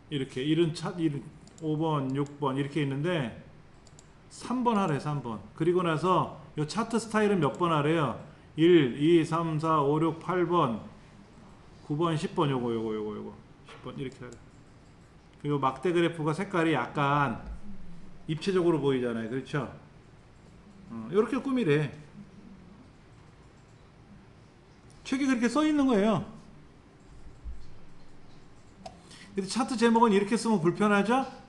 이렇게 이런 5번, 6번 이렇게 있는데 3번 하래 3번. 그리고 나서 이 차트 스타일은 몇 번 하래요? 1, 2, 3, 4, 5, 6, 8번 9번, 10번 요거 10번 이렇게 하래. 그리고 막대 그래프가 색깔이 약간 입체적으로 보이잖아요. 그렇죠? 이렇게 꾸미래. 책에 그렇게 써 있는 거예요. 근데 차트 제목은 이렇게 쓰면 불편하죠?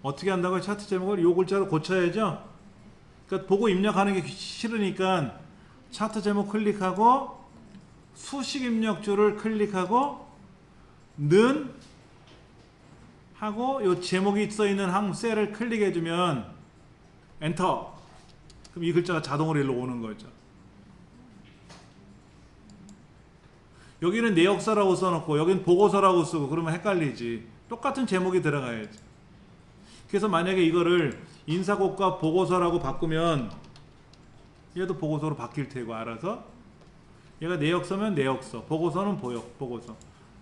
어떻게 한다고요? 차트 제목을 요 글자로 고쳐야죠? 그러니까 보고 입력하는 게 싫으니까 차트 제목 클릭하고 수식 입력줄을 클릭하고 는 하고 요 제목이 써 있는 항 셀을 클릭해 주면 엔터. 그럼 이 글자가 자동으로 일로 오는 거죠. 여기는 내역서라고 써놓고 여기는 보고서라고 쓰고 그러면 헷갈리지. 똑같은 제목이 들어가야지. 그래서 만약에 이거를 인사곡과 보고서라고 바꾸면 얘도 보고서로 바뀔 테고 알아서 얘가 내역서면 내역서, 보고서는 보고서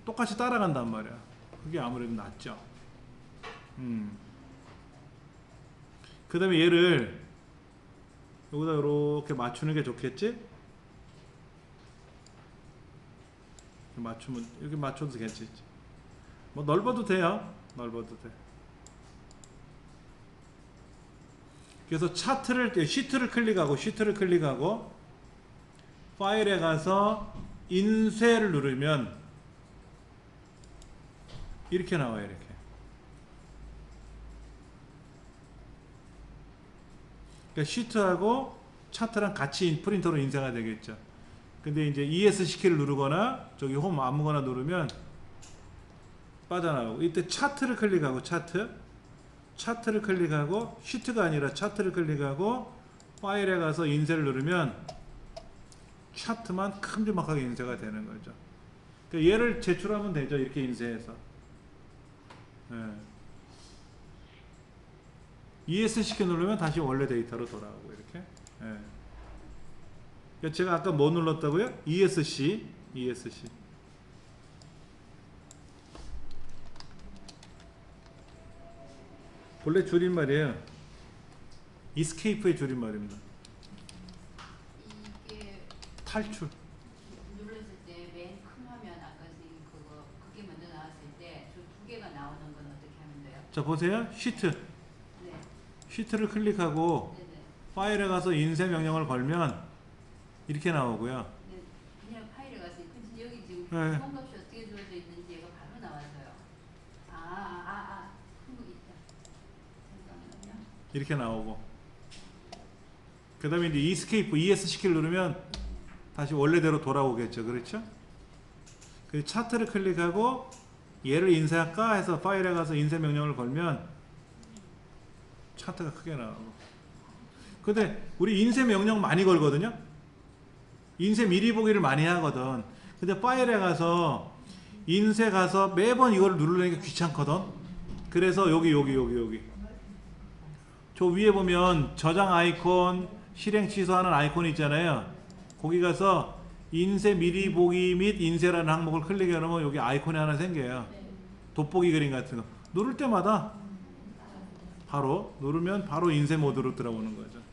똑같이 따라간단 말이야. 그게 아무래도 낫죠. 그 다음에 얘를 여기다 이렇게 맞추는 게 좋겠지? 맞추면 이렇게 맞춰도 괜찮지. 뭐 넓어도 돼요. 넓어도 돼. 그래서 시트를 클릭하고 파일에 가서 인쇄를 누르면 이렇게 나와요. 이렇게. 그러니까 시트하고 차트랑 같이 프린터로 인쇄가 되겠죠. 근데 이제 ESC 키를 누르거나 저기 홈 아무거나 누르면 빠져나가고 이때 차트를 클릭하고 차트를 클릭하고 시트가 아니라 차트를 클릭하고 파일에 가서 인쇄를 누르면 차트만 큼지막하게 인쇄가 되는 거죠. 그러니까 얘를 제출하면 되죠. 이렇게 인쇄해서. ESC 키 누르면 다시 원래 데이터로 돌아오고 이렇게. 그러니까 제가 아까 뭐 눌렀다고요? ESC. 본래 줄임말이에요. Escape의 줄임말입니다. 이게 탈출. 눌렀을 때 맨 큰 화면 아까 그게 먼저 나왔을 때 저 두 개가 나오는 건 어떻게 하면 돼요? 자 보세요. 시트. 네. 시트를 클릭하고 네네. 파일에 가서 인쇄 명령을 걸면 이렇게 나오고요. 네. 그냥 파일에 가서 근데 여기 지금 네. 기본값이 어떻게 주어져 있는지 얘가 바로 나와서요. 큰 거 있다. 잠깐만요. 이렇게 나오고 그 다음에 이제 Escape, ES 키를 누르면 다시 원래대로 돌아오겠죠. 그렇죠? 그 차트를 클릭하고 얘를 인쇄할까 해서 파일에 가서 인쇄 명령을 걸면 차트가 크게 나오고. 근데 우리 인쇄 명령 많이 걸거든요. 인쇄 미리 보기를 많이 하거든. 근데 파일에 가서 인쇄 가서 매번 이걸 누르려니까 귀찮거든. 그래서 여기 저 위에 보면 저장 아이콘, 실행 취소하는 아이콘이 있잖아요. 거기 가서 인쇄 미리 보기 및 인쇄라는 항목을 클릭해 놓으면 여기 아이콘이 하나 생겨요. 돋보기 그림 같은 거. 누를 때마다 바로 누르면 바로 인쇄 모드로 들어오는 거죠.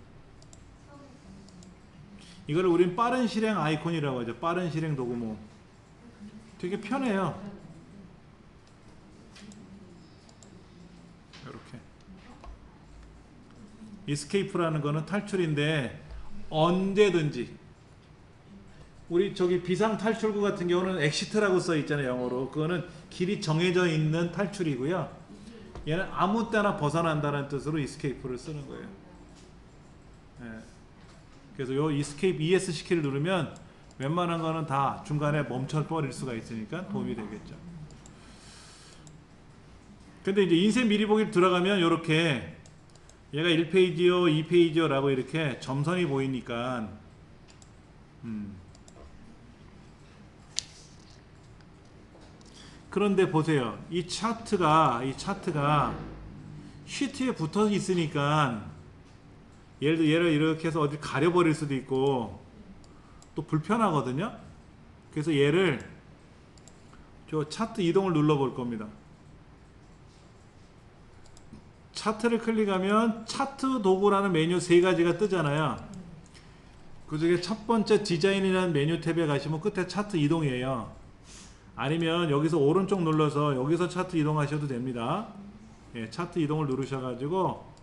이거를 우린 빠른 실행 아이콘이라고 하죠. 빠른 실행 도구모. 되게 편해요. 이렇게. escape라는 거는 탈출인데 언제든지 우리 저기 비상 탈출구 같은 경우는 exit라고 써 있잖아요, 영어로. 그거는 길이 정해져 있는 탈출이고요. 얘는 아무 때나 벗어난다는 뜻으로 escape를 쓰는 거예요. 예. 그래서 요 escape ESC 키를 누르면 웬만한 거는 다 중간에 멈춰버릴 수가 있으니까 도움이 되겠죠. 근데 이제 인쇄 미리 보기 들어가면 요렇게 얘가 1페이지요 2페이지요 라고 이렇게 점선이 보이니까 그런데 보세요. 이 차트가 시트에 붙어 있으니까 예를 들어 얘를 이렇게 해서 어디 가려버릴 수도 있고 또 불편하거든요. 그래서 얘를 저 차트 이동을 눌러 볼 겁니다. 차트를 클릭하면 차트 도구라는 메뉴 세 가지가 뜨잖아요. 그 중에 첫 번째 디자인이라는 메뉴 탭에 가시면 끝에 차트 이동이에요. 아니면 여기서 오른쪽 눌러서 여기서 차트 이동하셔도 됩니다. 예, 차트 이동을 누르셔가지고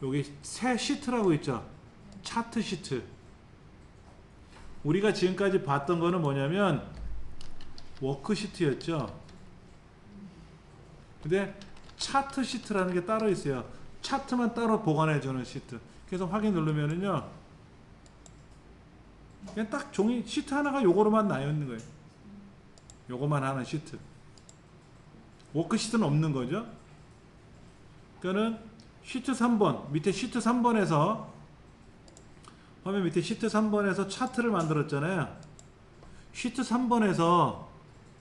여기 새 시트라고 있죠. 차트 시트. 우리가 지금까지 봤던 거는 뭐냐면 워크 시트였죠. 근데 차트 시트라는 게 따로 있어요. 차트만 따로 보관해주는 시트. 그래서 확인 누르면은요, 그냥 딱 종이 시트 하나가 요거로만 나여 있는 거예요. 요거만 하는 시트. 워크 시트는 없는 거죠. 그러니까는 시트 3번 밑에 시트 3번에서 화면 밑에 시트 3번에서 차트를 만들었잖아요. 시트 3번에서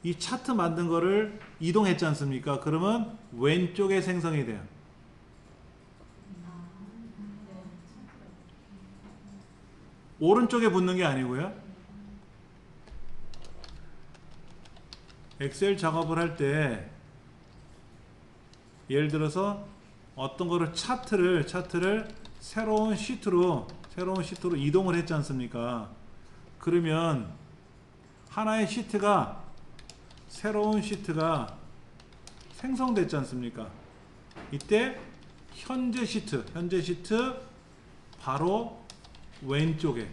이 차트 만든 거를 이동했지 않습니까? 그러면 왼쪽에 생성이 돼요. 오른쪽에 붙는 게 아니고요. 엑셀 작업을 할 때 예를 들어서 어떤 거를 차트를 새로운 시트로 이동을 했지 않습니까? 그러면 하나의 시트가 새로운 시트가 생성됐지 않습니까? 이때 현재 시트 바로 왼쪽에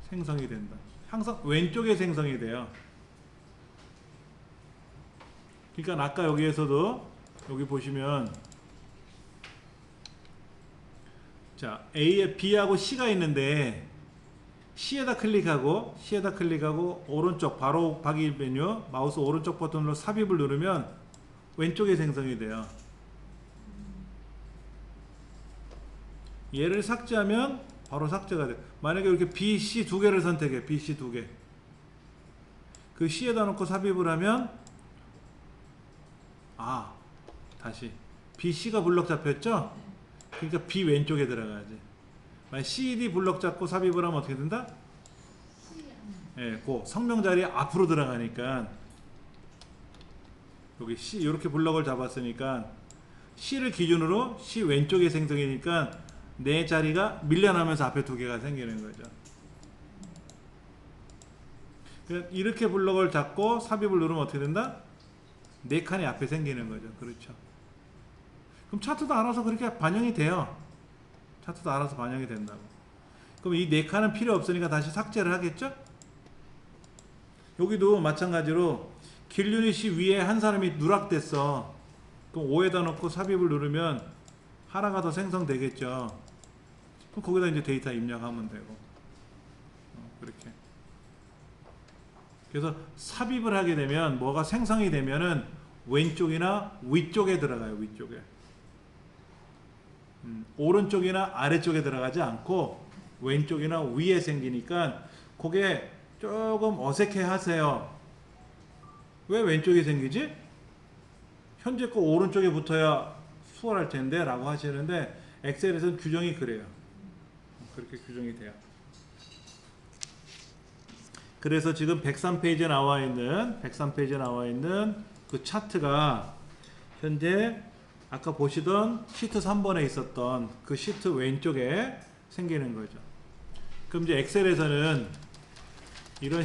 생성이 된다. 항상 왼쪽에 생성이 돼요. 그러니까 아까 여기에서도 여기 보시면 자 A에 B하고 C가 있는데 C에다 클릭하고 오른쪽 바로 가기 메뉴 마우스 오른쪽 버튼으로 삽입을 누르면 왼쪽에 생성이 돼요. 얘를 삭제하면 바로 삭제가 돼. 만약에 이렇게 B, C 두 개를 선택해. B, C 두 개. 그 C에다 놓고 삽입을 하면 다시 B, C가 블럭 잡혔죠? 그러니까 B 왼쪽에 들어가야지. 만약 C, D 블럭 잡고 삽입을 하면 어떻게 된다? 예, 그 성명 자리에 앞으로 들어가니까 여기 C 이렇게 블럭을 잡았으니까 C를 기준으로 C 왼쪽에 생성이니까 내 자리가 밀려나면서 앞에 두 개가 생기는 거죠. 이렇게 블럭을 잡고 삽입을 누르면 어떻게 된다? 네 칸이 앞에 생기는 거죠. 그렇죠. 그럼 차트도 알아서 그렇게 반영이 돼요. 차트도 알아서 반영이 된다고. 그럼 이 네 칸은 필요 없으니까 다시 삭제를 하겠죠? 여기도 마찬가지로 길 유닛이 위에 한 사람이 누락됐어. 그럼 5에다 놓고 삽입을 누르면 하나가 더 생성되겠죠. 그럼 거기다 이제 데이터 입력하면 되고. 그렇게. 그래서 삽입을 하게 되면 뭐가 생성이 되면은 왼쪽이나 위쪽에 들어가요. 위쪽에. 오른쪽이나 아래쪽에 들어가지 않고 왼쪽이나 위에 생기니까 그게 조금 어색해 하세요. 왜 왼쪽에 생기지? 현재 거 오른쪽에 붙어야 수월할 텐데 라고 하시는데 엑셀에서는 규정이 그래요. 그렇게 규정이 돼요. 그래서 지금 103페이지에 나와 있는 그 차트가 현재 아까 보시던 시트 3번에 있었던 그 시트 왼쪽에 생기는 거죠. 그럼 이제 엑셀에서는 이런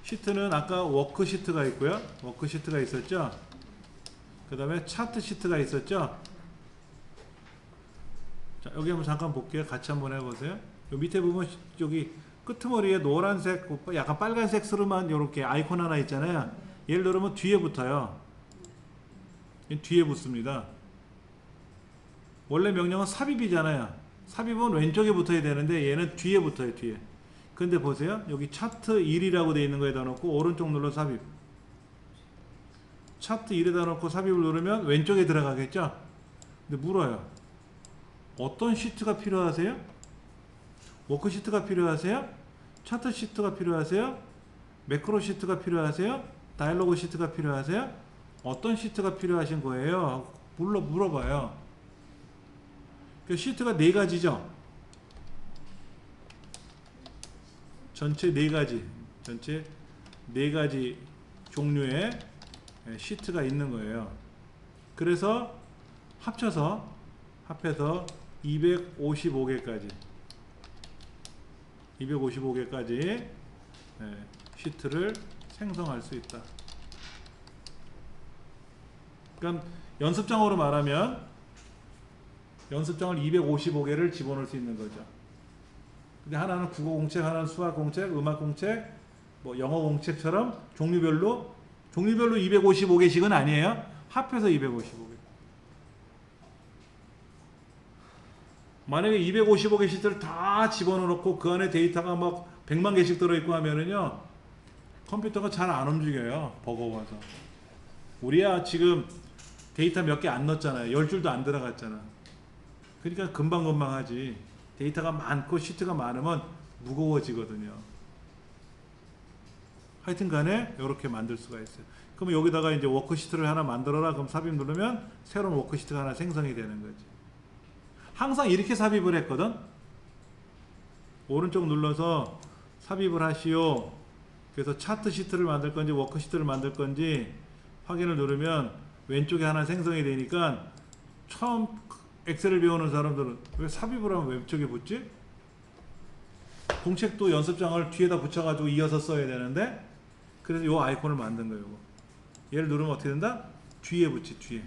시트는 아까 워크 시트가 있고요. 워크 시트가 있었죠. 그 다음에 차트 시트가 있었죠. 자, 여기 한번 잠깐 볼게요. 같이 한번 해보세요. 요 밑에 보면 여기 끄트머리에 노란색, 약간 빨간색 스름한 이렇게 아이콘 하나 있잖아요. 얘를 누르면 뒤에 붙어요. 뒤에 붙습니다. 원래 명령은 삽입이잖아요. 삽입은 왼쪽에 붙어야 되는데 얘는 뒤에 붙어요. 뒤에. 근데 보세요. 여기 차트 1이라고 되어 있는 거에다 놓고 오른쪽 눌러 삽입. 차트 1에다 놓고 삽입을 누르면 왼쪽에 들어가겠죠. 근데 물어요. 어떤 시트가 필요하세요? 워크시트가 필요하세요? 차트 시트가 필요하세요? 매크로 시트가 필요하세요? 다이alo그 시트가 필요하세요? 어떤 시트가 필요하신 거예요? 물어봐요. 그 시트가 4가지죠? 전체 4가지. 전체 4가지 종류의 시트가 있는 거예요. 그래서 합해서 255개까지 시트를 생성할 수 있다. 그러니까 연습장으로 말하면 연습장을 255개를 집어넣을 수 있는 거죠. 근데 하나는 국어 공책, 하나는 수학 공책, 음악 공책, 뭐 영어 공책처럼 종류별로 255개씩은 아니에요. 합해서 255개. 만약에 255개 시트를 다 집어넣고 그 안에 데이터가 막 100만 개씩 들어있고 하면은요, 컴퓨터가 잘 안 움직여요. 버거워서. 우리야 지금 데이터 몇 개 안 넣었잖아요. 10줄도 안 들어갔잖아. 그러니까 금방금방 하지. 데이터가 많고 시트가 많으면 무거워지거든요. 하여튼 간에 이렇게 만들 수가 있어요. 그럼 여기다가 이제 워크시트를 하나 만들어라. 그럼 삽입 누르면 새로운 워크시트가 하나 생성이 되는 거지. 항상 이렇게 삽입을 했거든. 오른쪽 눌러서 삽입을 하시오. 그래서 차트 시트를 만들 건지 워크시트를 만들 건지 확인을 누르면 왼쪽에 하나 생성이 되니까 처음 엑셀을 배우는 사람들은 왜 삽입을 하면 왼쪽에 붙지? 공책도 연습장을 뒤에다 붙여가지고 이어서 써야 되는데 그래서 이 아이콘을 만든 거예요. 얘를 누르면 어떻게 된다? 뒤에 붙지. 뒤에.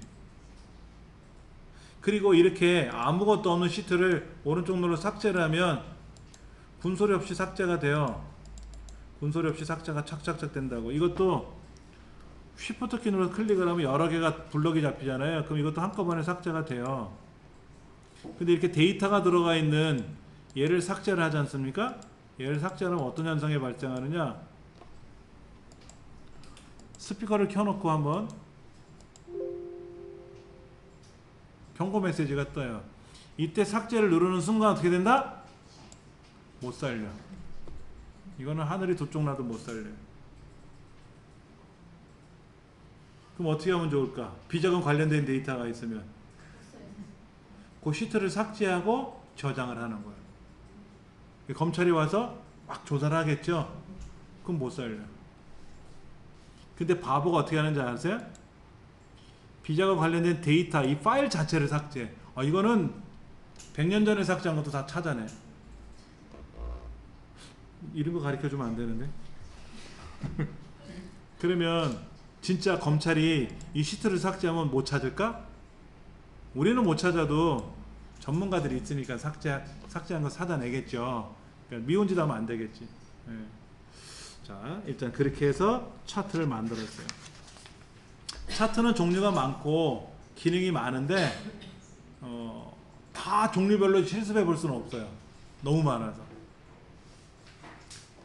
그리고 이렇게 아무것도 없는 시트를 오른쪽 눌러 삭제를 하면 군소리 없이 삭제가 돼요. 군소리 없이 삭제가 착착착 된다고. 이것도 쉬프트 키 눌러서 클릭을 하면 여러 개가 블럭이 잡히잖아요. 그럼 이것도 한꺼번에 삭제가 돼요. 근데 이렇게 데이터가 들어가 있는 얘를 삭제를 하지 않습니까? 얘를 삭제하면 어떤 현상이 발생하느냐? 스피커를 켜놓고 한번 경고 메시지가 떠요. 이때 삭제를 누르는 순간 어떻게 된다? 못 살려. 이거는 하늘이 두 쪽 나도 못 살려요. 그럼 어떻게 하면 좋을까? 비자금 관련된 데이터가 있으면 그 시트를 삭제하고 저장을 하는 거예요. 검찰이 와서 막 조사를 하겠죠? 그럼 못 살려. 근데 바보가 어떻게 하는지 아세요? 비자금 관련된 데이터, 이 파일 자체를 삭제. 이거는 100년 전에 삭제한 것도 다 찾아내. 이런 거 가르쳐주면 안 되는데. 그러면 진짜 검찰이 이 시트를 삭제하면 못 찾을까? 우리는 못 찾아도 전문가들이 있으니까 삭제한 거 찾아내겠죠. 그러니까 미운 짓 하면 안 되겠지. 네. 자, 일단 그렇게 해서 차트를 만들었어요. 차트는 종류가 많고 기능이 많은데 다 종류별로 실습해 볼 수는 없어요. 너무 많아서.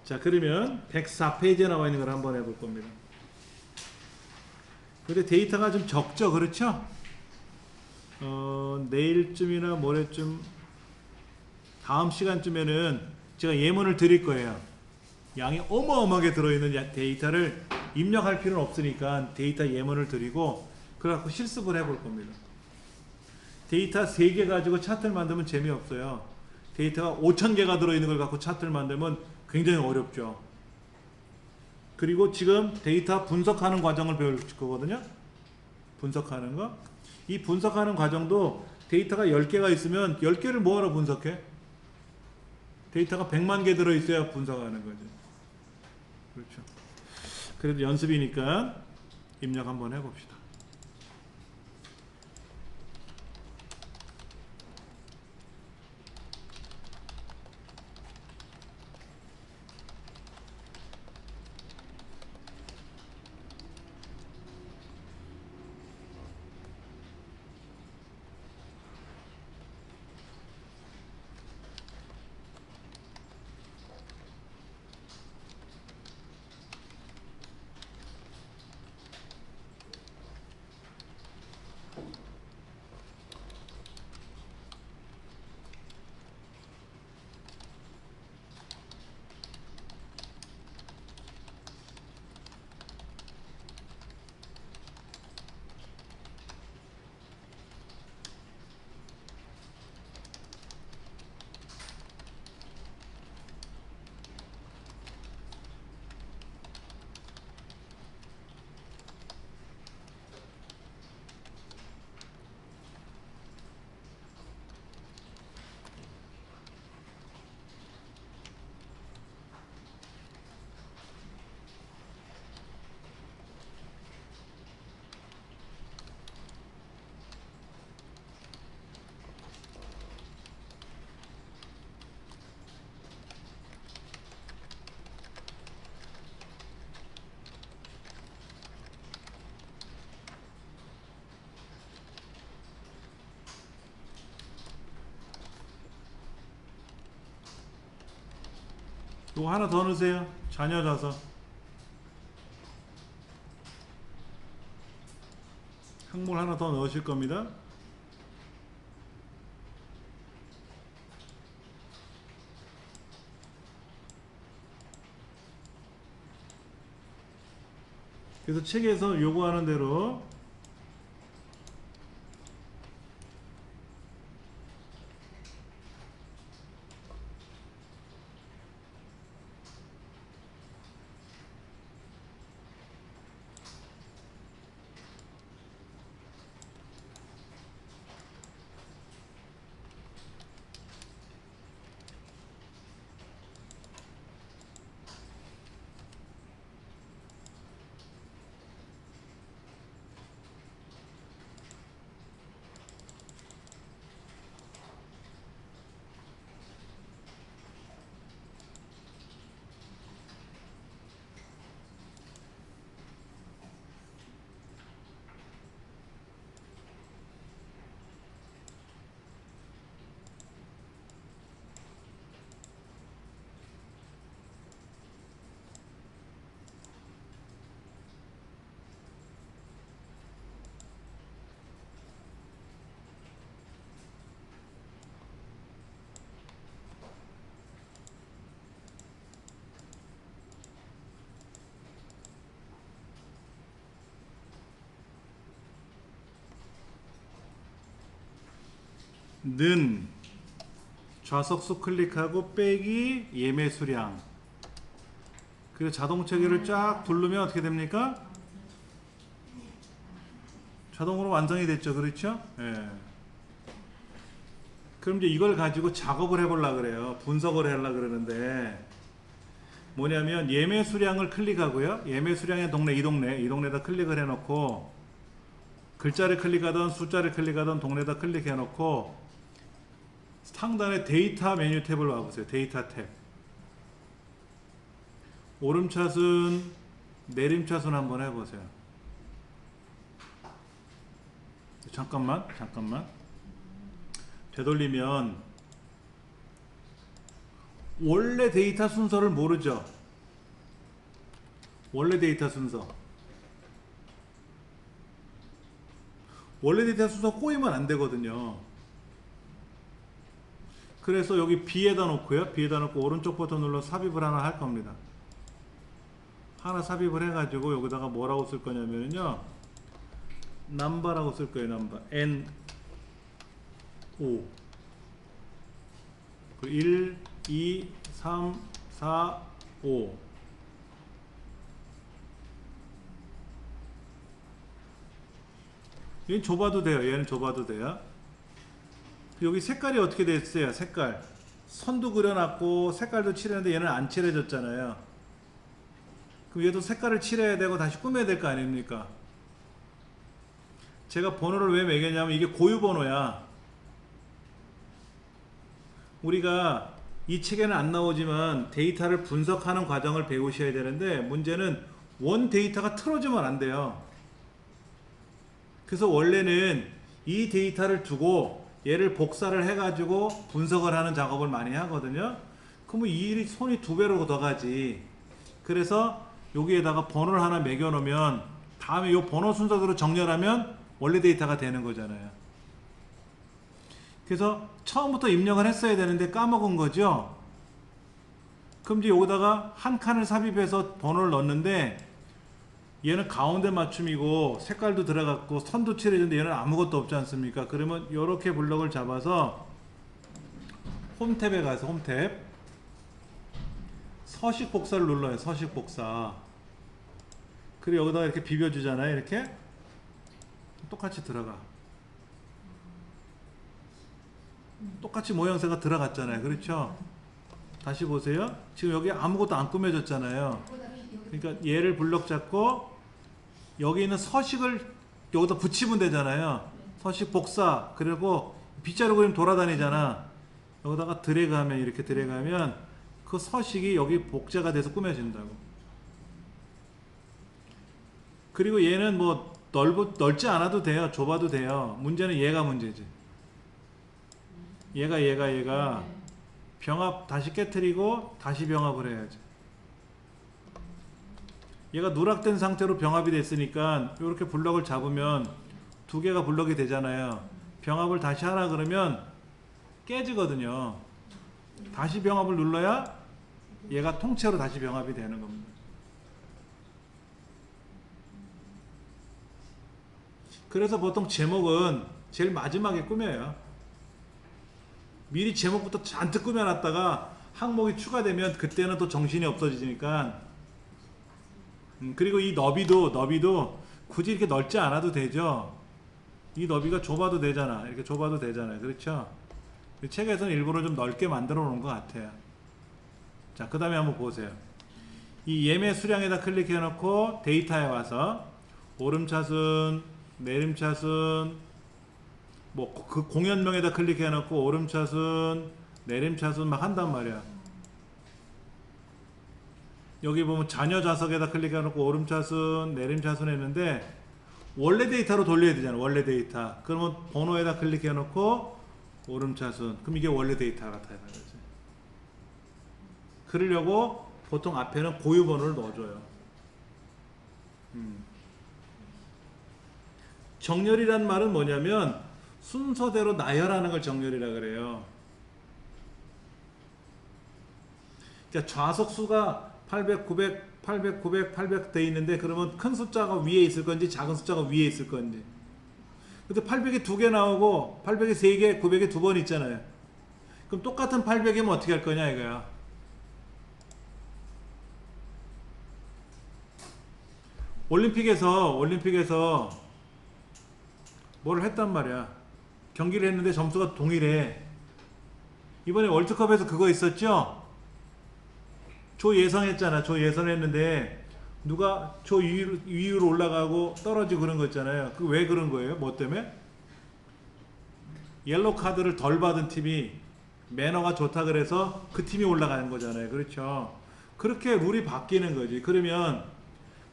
자, 그러면 104페이지에 나와 있는 걸 한번 해볼 겁니다. 근데 데이터가 좀 적죠, 그렇죠? 내일쯤이나 모레쯤 다음 시간쯤에는 제가 예문을 드릴 거예요. 양이 어마어마하게 들어있는 데이터를 입력할 필요는 없으니까 데이터 예문을 드리고 그래갖고 실습을 해볼 겁니다. 데이터 3개 가지고 차트를 만들면 재미없어요. 데이터가 5,000개가 들어있는 걸 갖고 차트를 만들면 굉장히 어렵죠. 그리고 지금 데이터 분석하는 과정을 배울 거거든요. 분석하는 거. 이 분석하는 과정도 데이터가 10개가 있으면 10개를 뭐하러 분석해? 데이터가 100만 개 들어있어야 분석하는 거죠. 그렇죠. 그래도 연습이니까 입력 한번 해봅시다. 요거 하나 더 넣으세요. 자녀 자서. 항목을 하나 더 넣으실 겁니다. 그래서 책에서 요구하는 대로 는 좌석수 클릭하고 빼기 예매 수량. 그리고 자동 체계를 쫙 부르면 어떻게 됩니까? 자동으로 완성이 됐죠. 그렇죠? 예. 그럼 이제 이걸 가지고 작업을 해보려고 그래요. 분석을 하려고 그러는데 뭐냐면 예매 수량을 클릭하고요. 예매 수량의 동네, 이 동네에다 클릭을 해놓고 글자를 클릭하던 숫자를 클릭하던 동네에다 클릭해놓고 상단에 데이터 메뉴 탭을 와보세요. 데이터 탭. 오름차순, 내림차순 한번 해보세요. 잠깐만. 되돌리면 원래 데이터 순서를 모르죠. 원래 데이터 순서. 원래 데이터 순서 꼬이면 안 되거든요. 그래서 여기 B에다 놓고요. B에다 놓고 오른쪽 버튼 눌러 삽입을 하나 할 겁니다. 하나 삽입을 해가지고 여기다가 뭐라고 쓸 거냐면요. 넘버라고 쓸 거예요. 넘버. N, O. 1, 2, 3, 4, 5. 얘는 좁아도 돼요. 얘는 좁아도 돼요. 여기 색깔이 어떻게 됐어요? 색깔. 선도 그려놨고 색깔도 칠했는데 얘는 안 칠해졌잖아요. 그럼 얘도 색깔을 칠해야 되고 다시 꾸며야 될 거 아닙니까? 제가 번호를 왜 매겼냐면 이게 고유 번호야. 우리가 이 책에는 안 나오지만 데이터를 분석하는 과정을 배우셔야 되는데 문제는 원 데이터가 틀어지면 안 돼요. 그래서 원래는 이 데이터를 두고 얘를 복사를 해가지고 분석을 하는 작업을 많이 하거든요. 그러면 이 일이 손이 2배로 더 가지. 그래서 여기에다가 번호를 하나 매겨 놓으면 다음에 이 번호 순서대로 정렬하면 원래 데이터가 되는 거잖아요. 그래서 처음부터 입력을 했어야 되는데 까먹은 거죠. 그럼 이제 여기다가 한 칸을 삽입해서 번호를 넣었는데 얘는 가운데 맞춤이고 색깔도 들어갔고 선도 칠해졌는데 얘는 아무것도 없지 않습니까? 그러면 이렇게 블럭을 잡아서 홈 탭에 가서 홈 탭 서식 복사를 눌러요. 서식 복사. 그리고 여기다가 이렇게 비벼주잖아요. 이렇게 똑같이 들어가. 똑같이 모양새가 들어갔잖아요. 그렇죠? 다시 보세요. 지금 여기 아무것도 안 꾸며졌잖아요. 그러니까 얘를 블럭 잡고 여기 있는 서식을 여기다 붙이면 되잖아요. 서식 복사. 그리고 빗자루 그림 돌아다니잖아. 여기다가 드래그하면 이렇게 드래그하면 그 서식이 여기 복제가 돼서 꾸며진다고. 그리고 얘는 뭐 넓지 않아도 돼요. 좁아도 돼요. 문제는 얘가 문제지. 얘가 병합 다시 깨트리고 다시 병합을 해야지. 얘가 누락된 상태로 병합이 됐으니까 이렇게 블럭을 잡으면 두 개가 블럭이 되잖아요. 병합을 다시 하라 그러면 깨지거든요. 다시 병합을 눌러야 얘가 통째로 다시 병합이 되는 겁니다. 그래서 보통 제목은 제일 마지막에 꾸며요. 미리 제목부터 잔뜩 꾸며놨다가 항목이 추가되면 그때는 또 정신이 없어지니까. 그리고 이 너비도 굳이 이렇게 넓지 않아도 되죠. 이 너비가 좁아도 되잖아. 이렇게 좁아도 되잖아요. 그렇죠? 책에서는 일부러 좀 넓게 만들어 놓은 것 같아요. 자, 그 다음에 한번 보세요. 이 예매 수량에다 클릭해 놓고 데이터에 와서 오름차순, 내림차순, 뭐 그 공연명에다 클릭해 놓고 오름차순, 내림차순 막 한단 말이야. 여기 보면 자녀 좌석에다 클릭해 놓고 오름차순, 내림차순 했는데 원래 데이터로 돌려야 되잖아. 원래 데이터. 그러면 번호에다 클릭해 놓고 오름차순. 그럼 이게 원래 데이터 같아요. 그러려고 보통 앞에는 고유 번호를 넣어줘요. 정렬이란 말은 뭐냐면 순서대로 나열하는 걸 정렬이라 그래요. 그러니까 좌석수가 800, 900, 800, 900, 800 돼 있는데 그러면 큰 숫자가 위에 있을 건지 작은 숫자가 위에 있을 건지. 근데 800이 두 개 나오고 800이 세 개, 900이 두 번 있잖아요. 그럼 똑같은 800이면 어떻게 할 거냐 이거야. 올림픽에서 뭘 했단 말이야. 경기를 했는데 점수가 동일해. 이번에 월드컵에서 그거 있었죠? 조 예선했잖아. 조 예선했는데 누가 조 위로 올라가고 떨어지고 그런 거 있잖아요. 그 왜 그런 거예요? 뭐 때문에? 옐로우 카드를 덜 받은 팀이 매너가 좋다 그래서 그 팀이 올라가는 거잖아요. 그렇죠? 그렇게 룰이 바뀌는 거지. 그러면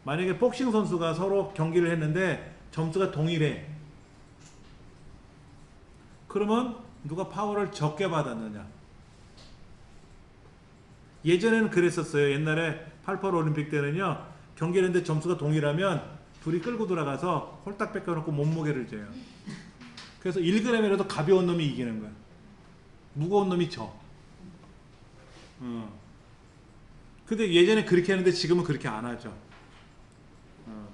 만약에 복싱 선수가 서로 경기를 했는데 점수가 동일해. 그러면 누가 파울을 적게 받았느냐? 예전에는 그랬었어요. 옛날에 88 올림픽 때는요. 경기를 했는데 점수가 동일하면 둘이 끌고 들어가서 홀딱 뺏겨놓고 몸무게를 재요. 그래서 1g이라도 가벼운 놈이 이기는 거야. 무거운 놈이 져. 근데 예전에 그렇게 했는데 지금은 그렇게 안 하죠.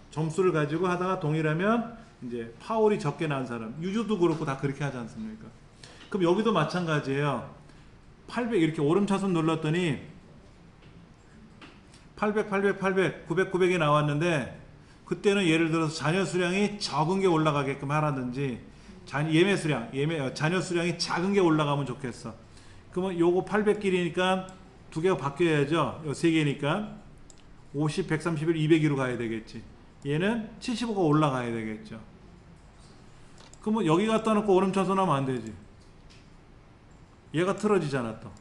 점수를 가지고 하다가 동일하면 이제 파울이 적게 난 사람, 유주도 그렇고 다 그렇게 하지 않습니까? 그럼 여기도 마찬가지예요. 800 이렇게 오름차순 눌렀더니 800, 800, 800, 900, 900이 나왔는데 그때는 예를 들어서 자녀 수량이 적은 게 올라가게끔 하라든지 자녀 수량이 작은 게 올라가면 좋겠어. 그러면 요거 800끼리니까 두 개가 바뀌어야죠. 요 세 개니까 50, 131, 202로 가야 되겠지. 얘는 75가 올라가야 되겠죠. 그러면 여기 갖다 놓고 오름차순 하면 안 되지. 얘가 틀어지잖아 또.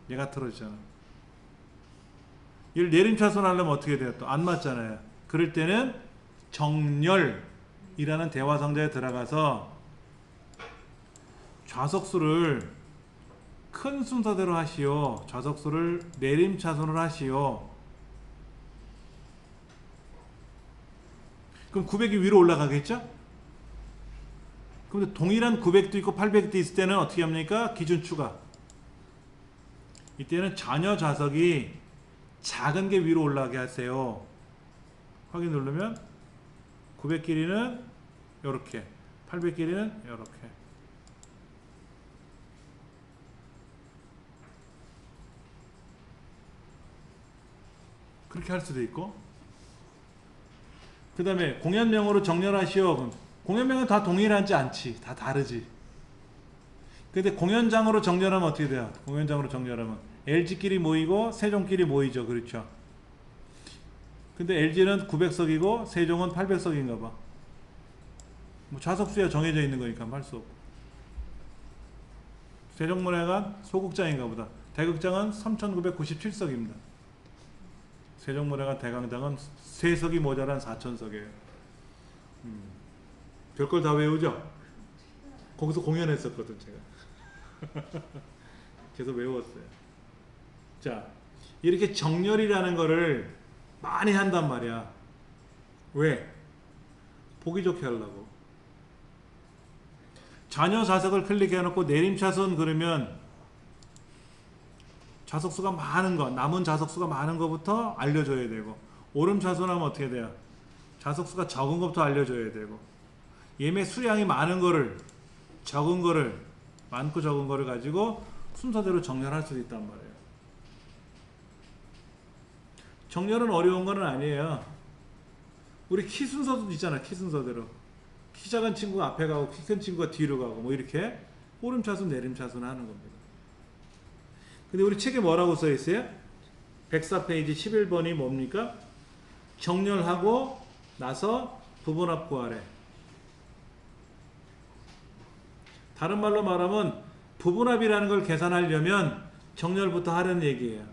얘가 틀어지잖아. 얘를 내림차순 하려면 어떻게 돼요? 또 안 맞잖아요. 그럴 때는 정렬이라는 대화상자에 들어가서 좌석수를 큰 순서대로 하시오. 좌석수를 내림차순으로 하시오. 그럼 900이 위로 올라가겠죠? 그런데 동일한 900도 있고 800도 있을 때는 어떻게 합니까? 기준 추가. 이때는 자녀 좌석이 작은 게 위로 올라가게 하세요. 확인 누르면 900끼리는 이렇게, 800끼리는 이렇게. 그렇게 할 수도 있고. 그 다음에 공연명으로 정렬하시오. 공연명은 다 동일하지 않지. 다 다르지. 근데 공연장으로 정렬하면 어떻게 돼요? 공연장으로 정렬하면 LG끼리 모이고 세종끼리 모이죠. 그렇죠? 근데 LG는 900석이고 세종은 800석인가 봐. 뭐 좌석수야 정해져 있는 거니까 할 수 없고. 세종문화관 소극장인가 보다. 대극장은 3997석입니다. 세종문화관 대강당은 3석이 모자란 4000석이에요. 별걸 다 외우죠? 거기서 공연했었거든 제가. 계속 외웠어요. 자, 이렇게 정렬이라는 거를 많이 한단 말이야. 왜? 보기 좋게 하려고. 자녀 좌석을 클릭해놓고 내림차순 그러면 좌석수가 많은 거, 남은 좌석수가 많은 거부터 알려줘야 되고, 오름차순하면 어떻게 돼요? 좌석수가 적은 것부터 알려줘야 되고, 예매 수량이 많은 거를, 적은 거를, 많고 적은 거를 가지고 순서대로 정렬할 수도 있단 말이에요. 정렬은 어려운 거는 아니에요. 우리 키 순서도 있잖아. 키 순서대로. 키 작은 친구가 앞에 가고 키 큰 친구가 뒤로 가고 뭐 이렇게 오름차순 내림차순 하는 겁니다. 근데 우리 책에 뭐라고 써 있어요? 104페이지 11번이 뭡니까? 정렬하고 나서 부분합 구하래. 다른 말로 말하면 부분합이라는 걸 계산하려면 정렬부터 하라는 얘기예요.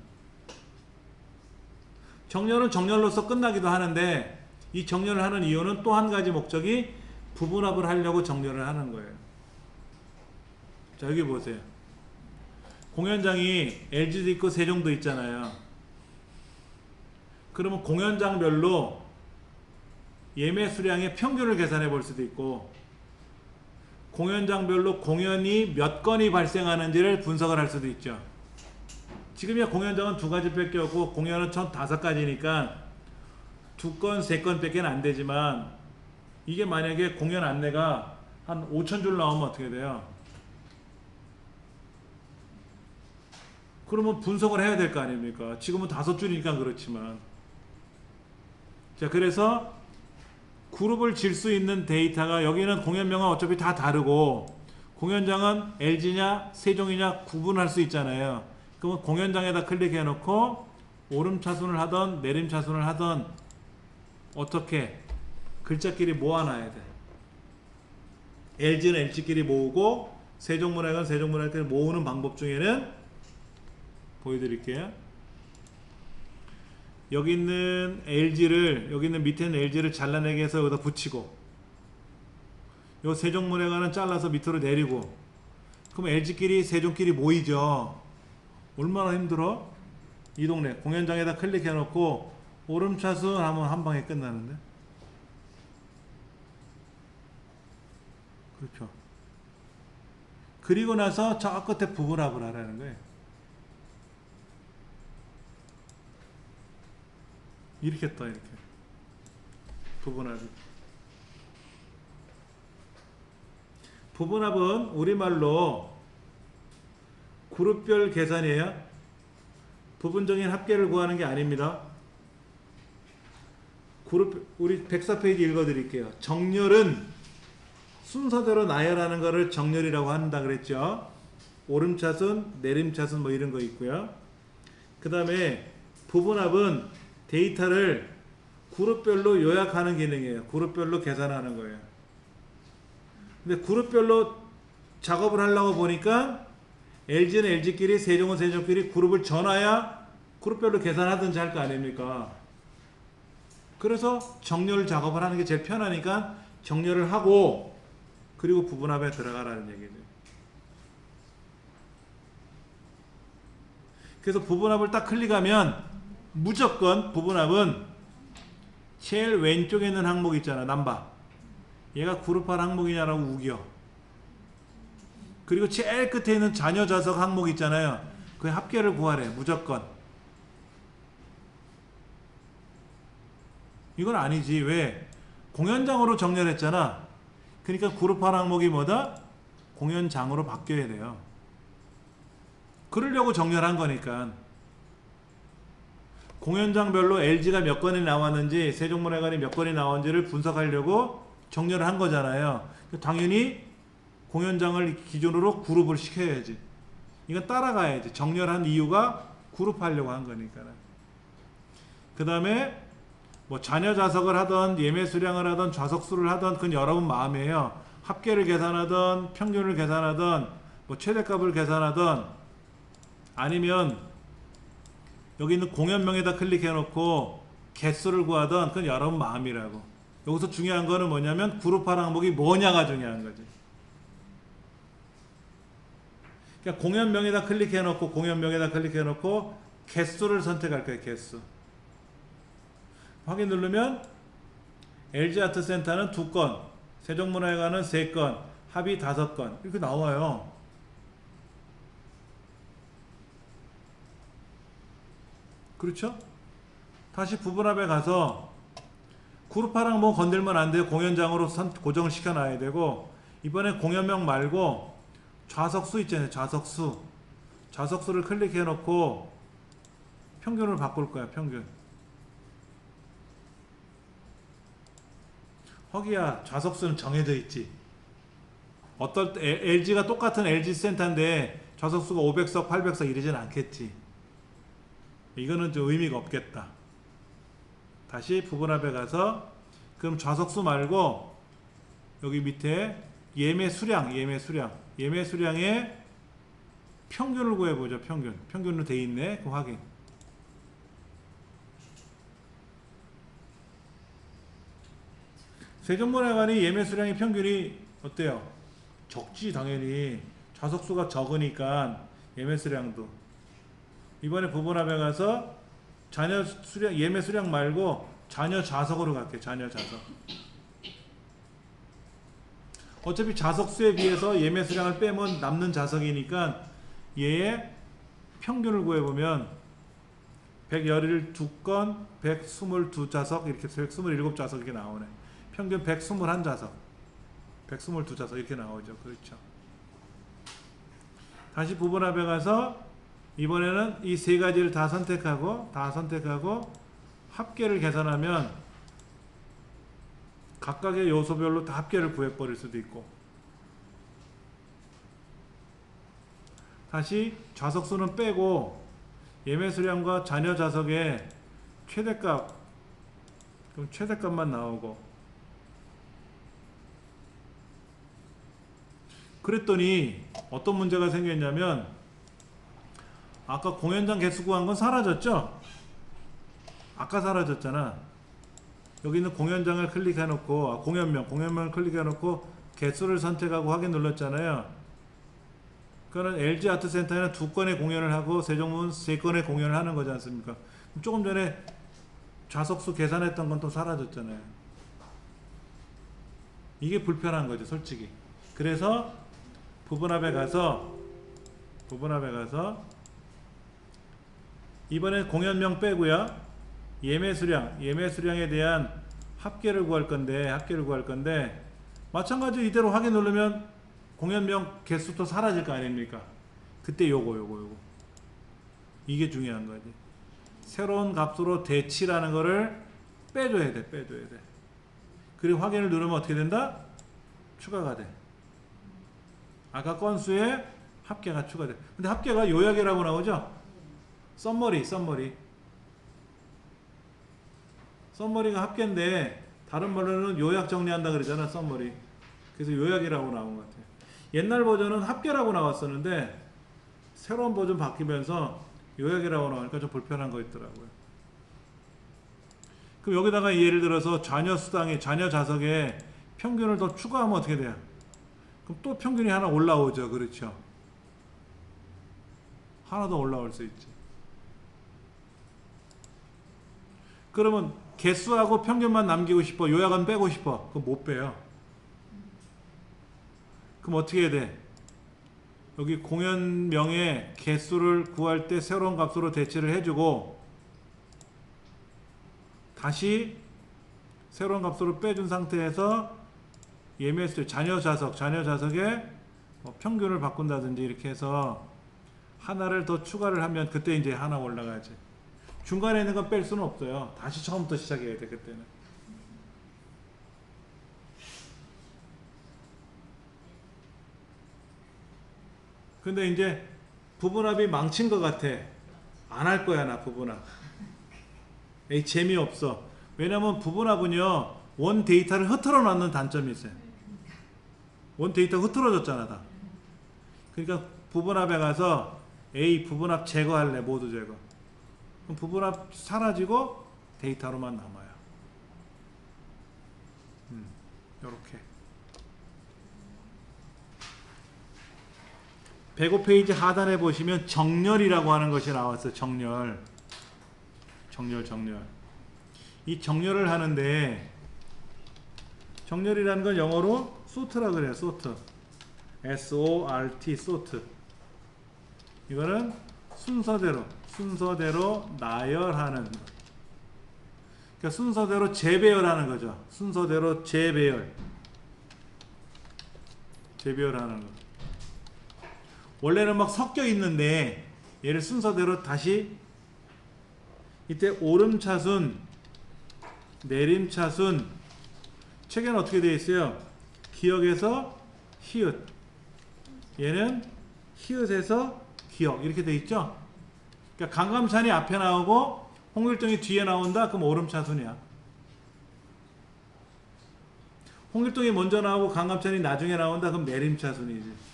정렬은 정렬로서 끝나기도 하는데 이 정렬을 하는 이유는 또 한 가지 목적이 부분합을 하려고 정렬을 하는 거예요. 자, 여기 보세요. 공연장이 LG도 있고 세종도 있잖아요. 그러면 공연장별로 예매 수량의 평균을 계산해 볼 수도 있고, 공연장별로 공연이 몇 건이 발생하는지를 분석을 할 수도 있죠. 지금이야 공연장은 두 가지밖에 없고 공연은 총 5가지니까 2건, 3건 밖에 안 되지만, 이게 만약에 공연 안내가 한 5,000줄 나오면 어떻게 돼요? 그러면 분석을 해야 될 거 아닙니까? 지금은 5줄이니까 그렇지만. 자, 그래서 그룹을 질 수 있는 데이터가, 여기는 공연명은 어차피 다 다르고 공연장은 LG냐 세종이냐 구분할 수 있잖아요. 그러면 공연장에다 클릭해 놓고 오름차순을 하던 내림차순을 하던 어떻게 글자끼리 모아놔야 돼. LG는 LG끼리 모으고 세종문화회관 세종문화회끼리 모으는 방법 중에는 보여드릴게요. 여기 있는 LG를, 여기 있는 밑에 있는 LG를 잘라내게 해서 여기다 붙이고, 요 세종문화회관은 잘라서 밑으로 내리고, 그럼 LG끼리 세종끼리 모이죠. 얼마나 힘들어? 이 동네 공연장에다 클릭해 놓고 오름차순 하면 한 방에 끝나는데. 그렇죠. 그리고 나서 저 끝에 부분합을 하라는 거예요. 이렇게 떠, 이렇게 부분합이. 부분합은 우리말로 그룹별 계산이에요. 부분적인 합계를 구하는 게 아닙니다. 그룹, 우리 104페이지 읽어드릴게요. 정렬은 순서대로 나열하는 것을 정렬이라고 한다 그랬죠. 오름차순, 내림차순 뭐 이런 거 있고요. 그 다음에 부분합은 데이터를 그룹별로 요약하는 기능이에요. 그룹별로 계산하는 거예요. 근데 그룹별로 작업을 하려고 보니까 LG는 LG끼리, 세종은 세종끼리 그룹을 전화야 그룹별로 계산하든지 할 거 아닙니까? 그래서 정렬 작업을 하는 게 제일 편하니까 정렬을 하고 그리고 부분합에 들어가라는 얘기죠. 그래서 부분합을 딱 클릭하면 무조건 부분합은 제일 왼쪽에 있는 항목 있잖아. 남바. 얘가 그룹할 항목이냐라고 우겨. 그리고 제일 끝에 있는 자녀 좌석 항목 있잖아요. 그 합계를 구하래. 무조건. 이건 아니지. 왜? 공연장으로 정렬했잖아. 그러니까 그룹할 항목이 뭐다? 공연장으로 바뀌어야 돼요. 그러려고 정렬한 거니까. 공연장별로 LG가 몇 건이 나왔는지 세종문화회관이 몇 건이 나왔는지를 분석하려고 정렬을 한 거잖아요. 당연히 공연장을 기준으로 그룹을 시켜야지. 이건 따라가야지. 정렬한 이유가 그룹하려고 한 거니까. 그 다음에 뭐 자녀 좌석을 하던 예매 수량을 하던 좌석수를 하던 그건 여러분 마음이에요. 합계를 계산하던 평균을 계산하던 뭐 최대값을 계산하던 아니면 여기 있는 공연명에다 클릭해 놓고 개수를 구하던 그건 여러분 마음이라고. 여기서 중요한 거는 뭐냐면 그룹할 항목이 뭐냐가 중요한 거지. 그러니까 공연명에다 클릭해놓고 공연명에다 클릭해놓고 개수를 선택할 거예요. 개수. 확인 누르면 LG아트센터는 2건, 세종문화회관은 3건, 합의 5건 이렇게 나와요. 그렇죠? 다시 부분합에 가서 그룹화랑 뭐 건들면 안 돼요. 공연장으로 고정을 시켜놔야 되고, 이번에 공연명 말고 좌석수 있잖아요. 좌석수. 좌석수를 클릭해 놓고 평균을 바꿀 거야. 평균. 허기야, 좌석수는 정해져 있지. 어떨 때 LG가 똑같은 LG 센터인데 좌석수가 500석, 800석 이러진 않겠지. 이거는 좀 의미가 없겠다. 다시 부분합에 가서 그럼 좌석수 말고 여기 밑에 예매 수량의 평균을 구해보죠. 평균으로 돼 있네. 그 확인. 세종문화회관이 예매 수량의 평균이 어때요? 적지. 당연히 좌석수가 적으니까 예매 수량도. 이번에 부분합에 가서 자녀 수량, 예매 수량 말고 자녀 좌석으로 갈게요. 자녀 좌석. 어차피 좌석수에 비해서 예매 수량을 빼면 남는 좌석이니까 얘의 평균을 구해보면 112건, 122좌석, 이렇게 127좌석 이렇게 나오네. 평균 121좌석, 122좌석 이렇게 나오죠. 그렇죠. 다시 부분합에 가서 이번에는 이 세 가지를 다 선택하고 합계를 계산하면 각각의 요소별로 다 합계를 구해버릴 수도 있고, 다시 좌석수는 빼고 예매 수량과 자녀 좌석의 최대값, 그럼 최대값만 나오고, 그랬더니 어떤 문제가 생겼냐면 아까 공연장 개수 구한 건 사라졌죠? 아까 사라졌잖아. 여기 있는 공연장을 클릭해 놓고 공연명을 클릭해 놓고 개수를 선택하고 확인 눌렀잖아요. 그거는 LG아트센터에는 2건의 공연을 하고 세종문 3건의 공연을 하는 거지 않습니까? 조금 전에 좌석수 계산했던 건 또 사라졌잖아요. 이게 불편한 거죠, 솔직히. 그래서 부분합에 가서 이번에 공연명 빼고요. 예매 수량에 대한 합계를 구할 건데 마찬가지로 이대로 확인 누르면 공연명 개수도 사라질 거 아닙니까? 그때 요거 이게 중요한 거지. 새로운 값으로 대치라는 거를 빼줘야 돼. 그리고 확인을 누르면 어떻게 된다? 추가가 돼. 아까 건수에 합계가 추가돼. 근데 합계가 요약이라고 나오죠? 썸머리가 합계인데 다른 말로는 요약 정리한다 그러잖아. 썸머리. 그래서 요약이라고 나온 것 같아요. 옛날 버전은 합계라고 나왔었는데 새로운 버전 바뀌면서 요약이라고 나오니까 좀 불편한 거 있더라고요. 그럼 여기다가 예를 들어서 자녀 좌석에 평균을 더 추가하면 어떻게 돼요? 그럼 또 평균이 하나 올라오죠. 그렇죠? 하나 더 올라올 수 있지. 그러면 개수하고 평균만 남기고 싶어. 요약은 빼고 싶어. 그럼 못 빼요. 그럼 어떻게 해야 돼? 여기 공연명의 개수를 구할 때 새로운 값으로 대치를 해주고 다시 새로운 값으로 빼준 상태에서 예매수 자녀 좌석에 평균을 바꾼다든지 이렇게 해서 하나를 더 추가를 하면 그때 이제 하나 올라가지. 중간에 있는 건 뺄 수는 없어요. 다시 처음부터 시작해야 돼. 그때는. 근데 이제 부분합이 망친 것 같아. 안 할 거야 나 부분합. 에이 재미없어. 왜냐면 부분합은요 원 데이터를 흐트러 놨는 단점이 있어요. 원 데이터가 흐트러졌잖아 다. 그러니까 부분합에 가서 A 부분합 제거할래. 모두 제거. 그럼 부분합 사라지고 데이터로만 남아요. 요렇게 105페이지 하단에 보시면 정렬이라고 하는 것이 나왔어요. 정렬. 이 정렬을 하는데 정렬이라는 건 영어로 sort라 그래요. sort. S-O-R-T, sort. 이거는 순서대로 나열하는, 그러니까 순서대로 재배열하는 거죠. 순서대로 재배열하는 거. 원래는 막 섞여 있는데 얘를 순서대로 다시, 이때 오름차순, 내림차순, 책에는 어떻게 되어 있어요? 기역에서 히읗, 얘는 히읗에서 기역, 이렇게 되어 있죠? 그러니까 강감찬이 앞에 나오고 홍길동이 뒤에 나온다? 그럼 오름차순이야. 홍길동이 먼저 나오고 강감찬이 나중에 나온다? 그럼 내림차순이지.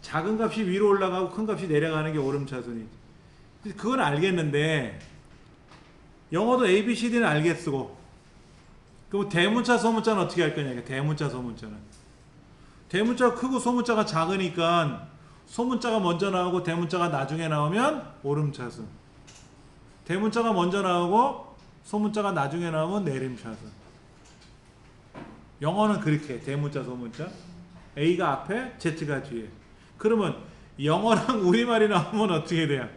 작은 값이 위로 올라가고 큰 값이 내려가는 게 오름차순이지. 그건 알겠는데 영어도 A, B, C, D는 알게 쓰고, 그럼 대문자, 소문자는 어떻게 할 거냐? 대문자, 소문자는. 대문자가 크고 소문자가 작으니까 소문자가 먼저 나오고 대문자가 나중에 나오면 오름차순. 대문자가 먼저 나오고 소문자가 나중에 나오면 내림차순. 영어는 그렇게 해. 대문자, 소문자. A가 앞에, Z가 뒤에. 그러면 영어랑 우리말이 나오면 어떻게 돼요?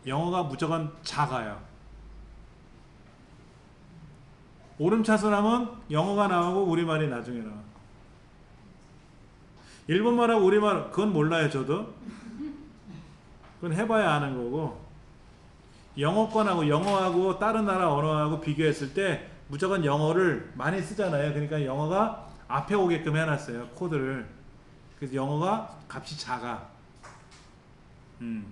영어가 무조건 작아요. 오름차순하면 영어가 나오고 우리말이 나중에 나와. 일본말하고 우리말, 그건 몰라요, 저도. 그건 해봐야 아는 거고. 영어권하고 영어하고 다른 나라 언어하고 비교했을 때 무조건 영어를 많이 쓰잖아요. 그러니까 영어가 앞에 오게끔 해놨어요, 코드를. 그래서 영어가 값이 작아. 그러니까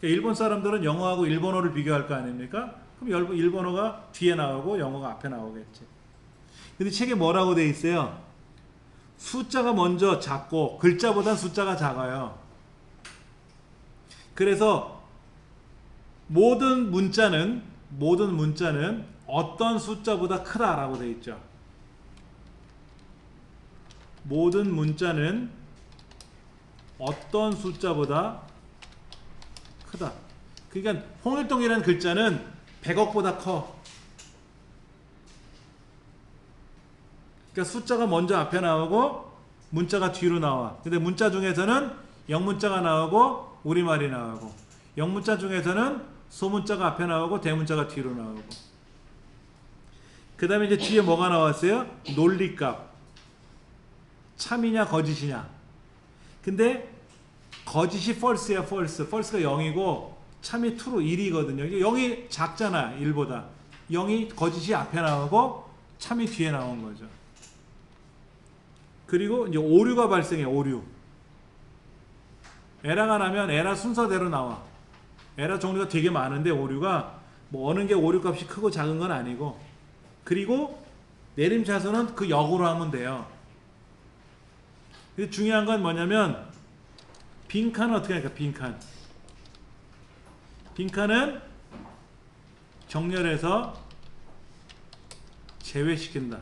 일본 사람들은 영어하고 일본어를 비교할 거 아닙니까? 그럼 일본어가 뒤에 나오고 영어가 앞에 나오겠지. 근데 책에 뭐라고 돼 있어요? 숫자가 먼저 작고 글자보단 숫자가 작아요. 그래서 모든 문자는 어떤 숫자보다 크다라고 돼 있죠. 모든 문자는 어떤 숫자보다 크다. 그러니까 홍길동이라는 글자는 100억보다 커. 그러니까 숫자가 먼저 앞에 나오고 문자가 뒤로 나와. 근데 문자 중에서는 영문자가 나오고 우리말이 나오고, 영문자 중에서는 소문자가 앞에 나오고 대문자가 뒤로 나오고. 그 다음에 이제 뒤에 뭐가 나왔어요? 논리값. 참이냐 거짓이냐. 근데 거짓이 false야, false. false가 0이고 참이 true로 1이거든요. 0이 작잖아, 1보다. 0이 거짓이 앞에 나오고 참이 뒤에 나온 거죠. 그리고 이제 오류가 발생해, 오류. 에러가 나면 에러 순서대로 나와. 에러 종류가 되게 많은데 오류가 뭐 어느 게 오류 값이 크고 작은 건 아니고. 그리고 내림차순은 그 역으로 하면 돼요. 근데 중요한 건 뭐냐면 빈칸은 어떻게 할까? 빈칸은 정렬해서 제외시킨다.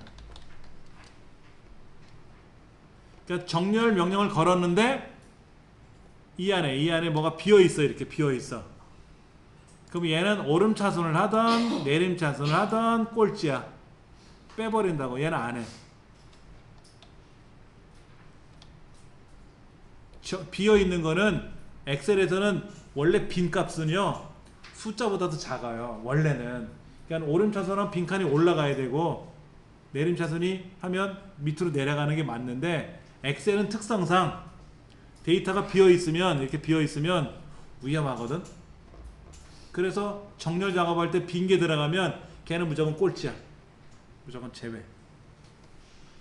그러니까 정렬 명령을 걸었는데 이 안에 뭐가 비어있어. 이렇게 비어있어. 그럼 얘는 오름차순을 하던 내림차순을 하던 꼴찌야. 빼버린다고. 얘는 안 해. 비어있는 거는 엑셀에서는 원래 빈값은요 숫자보다도 작아요. 원래는. 그러니까 오름차순은 빈칸이 올라가야 되고 내림차순이 하면 밑으로 내려가는 게 맞는데, 엑셀은 특성상 데이터가 비어있으면, 이렇게 비어있으면 위험하거든. 그래서 정렬 작업할 때 빈 게 들어가면 걔는 무조건 꼴찌야. 무조건 제외.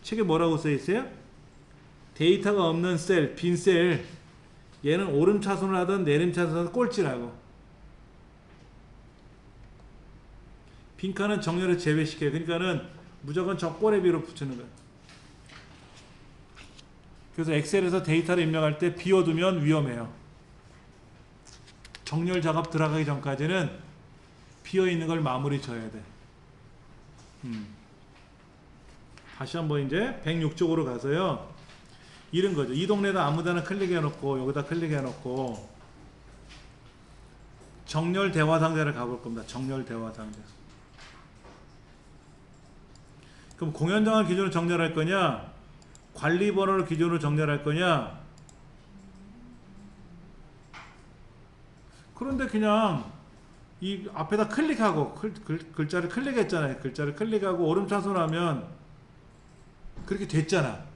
책에 뭐라고 써있어요? 데이터가 없는 셀, 빈 셀, 얘는 오름차순을 하든 내림차순을 하든 꼴찌라고. 빈칸은 정렬을 제외시켜요. 그러니까는 무조건 저 꼴의 비로 붙이는 거예요. 그래서 엑셀에서 데이터를 입력할 때 비워두면 위험해요. 정렬 작업 들어가기 전까지는 비어있는 걸 마무리 져야 돼. 다시 한번 이제 106쪽으로 가서요. 이런 거죠. 이 동네다 아무데나 클릭해 놓고 여기다 클릭해 놓고 정렬 대화 상자를 가볼 겁니다. 정렬 대화 상자. 그럼 공연장을 기준으로 정렬할 거냐, 관리 번호를 기준으로 정렬할 거냐. 그런데 그냥 이 앞에다 클릭하고 글자를 클릭했잖아요. 글자를 클릭하고 오름차순하면 그렇게 됐잖아.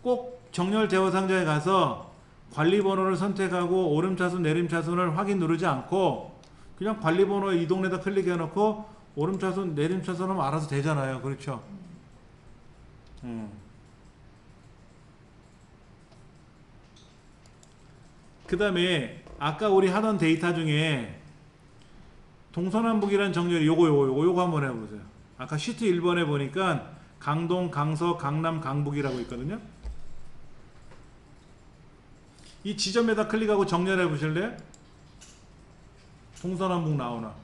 꼭 정렬 대화 상자에 가서 관리 번호를 선택하고 오름차순 내림차순을 확인 누르지 않고 그냥 관리 번호 이 동네에다 클릭해 놓고 오름차순 내림차순 하면 알아서 되잖아요. 그렇죠? 그 다음에 아까 우리 하던 데이터 중에 동서남북이라는 정렬이 요거 한번 해보세요. 아까 시트 1번에 보니까 강동, 강서, 강남, 강북이라고 있거든요. 이 지점에다 클릭하고 정렬해 보실래요? 동서남북 나오나?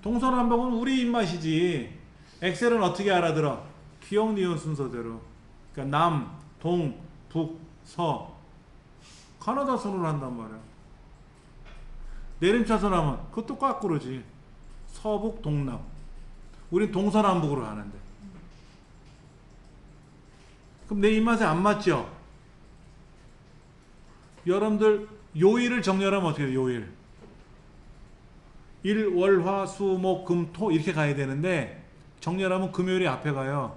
동서남북은 우리 입맛이지. 엑셀은 어떻게 알아들어? 기억, 니은 순서대로. 그러니까 남, 동, 북, 서. 가나다 선으로 한단 말이야. 내림차순 하면 그것도 거꾸로지. 서북, 동남. 우린 동서남북으로 하는데. 그럼 내 입맛에 안 맞죠? 여러분들 요일을 정렬하면 어떻게 돼요? 요일. 일, 월, 화, 수, 목, 금, 토 이렇게 가야 되는데 정렬하면 금요일이 앞에 가요.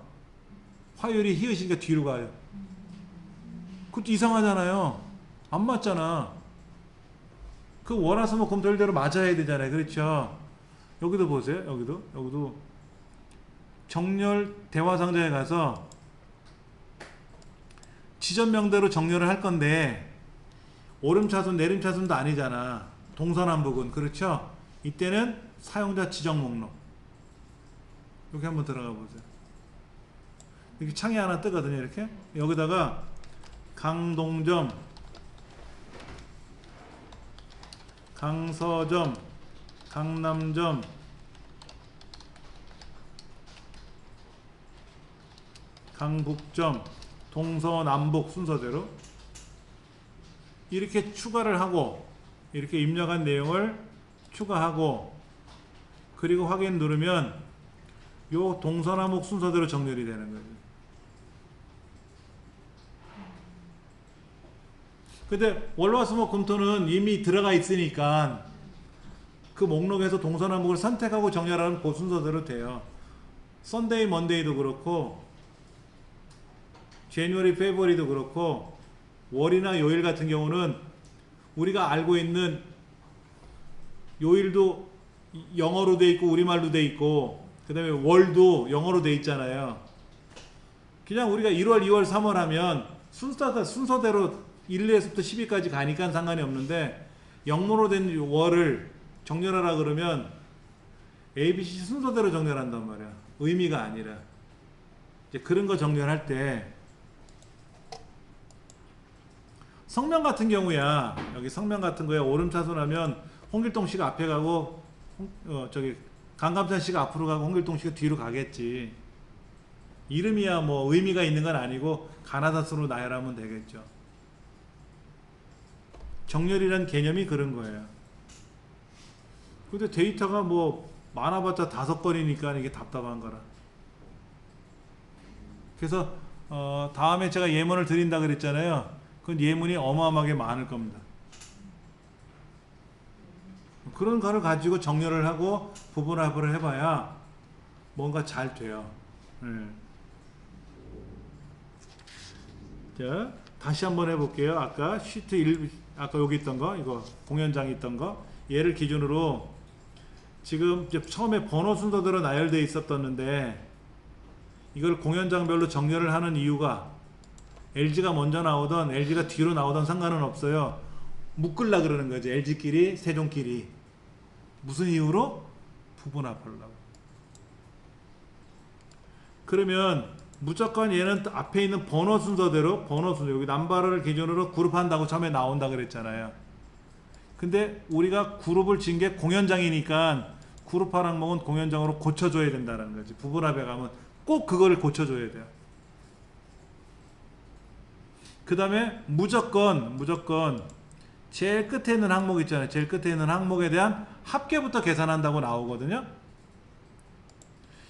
화요일이 히읗이니까 뒤로 가요. 그것도 이상하잖아요. 안 맞잖아. 그 월, 화, 수, 목, 금, 토일대로 맞아야 되잖아요. 그렇죠? 여기도 보세요. 여기도 정렬 대화 상자에 가서 지점명대로 정렬을 할 건데 오름차순 내림차순도 아니잖아. 동서남북은. 그렇죠? 이때는 사용자 지정 목록 여기 한번 들어가 보세요. 이렇게 창이 하나 뜨거든요. 이렇게 여기다가 강동점, 강서점, 강남점, 강북점, 동서남북 순서대로 이렇게 추가를 하고 이렇게 입력한 내용을 추가하고 그리고 확인 누르면 요 동서남북 순서대로 정렬이 되는 거죠. 근데 월화수목금토는 이미 들어가 있으니까 그 목록에서 동서남북을 선택하고 정렬하는 그 순서대로 돼요. 썬데이, 먼데이도 그렇고 제뉴어리, 페브리도 그렇고 월이나 요일 같은 경우는 우리가 알고 있는 요일도 영어로 돼 있고 우리말로 돼 있고 그 다음에 월도 영어로 돼 있잖아요. 그냥 우리가 1월, 2월, 3월 하면 순서대로 1에서부터 10일까지 가니까 상관이 없는데 영문으로 된 월을 정렬하라 그러면 ABC 순서대로 정렬한단 말이야. 의미가 아니라 이제 그런 거 정렬할 때 성명 같은 경우야. 여기 성명 같은 거에 오름차순하면 홍길동 씨가 앞에 가고 강감찬 씨가 앞으로 가고 홍길동 씨가 뒤로 가겠지. 이름이야 뭐 의미가 있는 건 아니고 가나다순으로 나열하면 되겠죠. 정렬이란 개념이 그런 거예요. 근데 데이터가 뭐 많아봤자 5건이니까 이게 답답한 거라. 그래서 다음에 제가 예문을 드린다 그랬잖아요. 그건 예문이 어마어마하게 많을 겁니다. 그런 거를 가지고 정렬을 하고 부분합을 해봐야 뭔가 잘 돼요. 자, 다시 한번 해볼게요. 아까 시트 1, 아까 여기 있던 거, 이거 공연장에 있던 거, 얘를 기준으로 지금 이제 처음에 번호 순서대로 나열되어 있었었는데 이걸 공연장별로 정렬을 하는 이유가 LG가 먼저 나오던 LG가 뒤로 나오던 상관은 없어요. 묶으려 그러는 거죠. LG끼리 세종끼리. 무슨 이유로? 부분합하려고. 그러면 무조건 얘는 앞에 있는 번호 순서대로 번호 순서 여기 넘버를 기준으로 그룹한다고 처음에 나온다 그랬잖아요. 근데 우리가 그룹을 진 게 공연장이니까 그룹화 항목은 공연장으로 고쳐줘야 된다는 거지. 부분합에 가면 꼭 그거를 고쳐줘야 돼요. 그 다음에 무조건 제일 끝에 있는 항목 있잖아요. 제일 끝에 있는 항목에 대한 합계부터 계산한다고 나오거든요.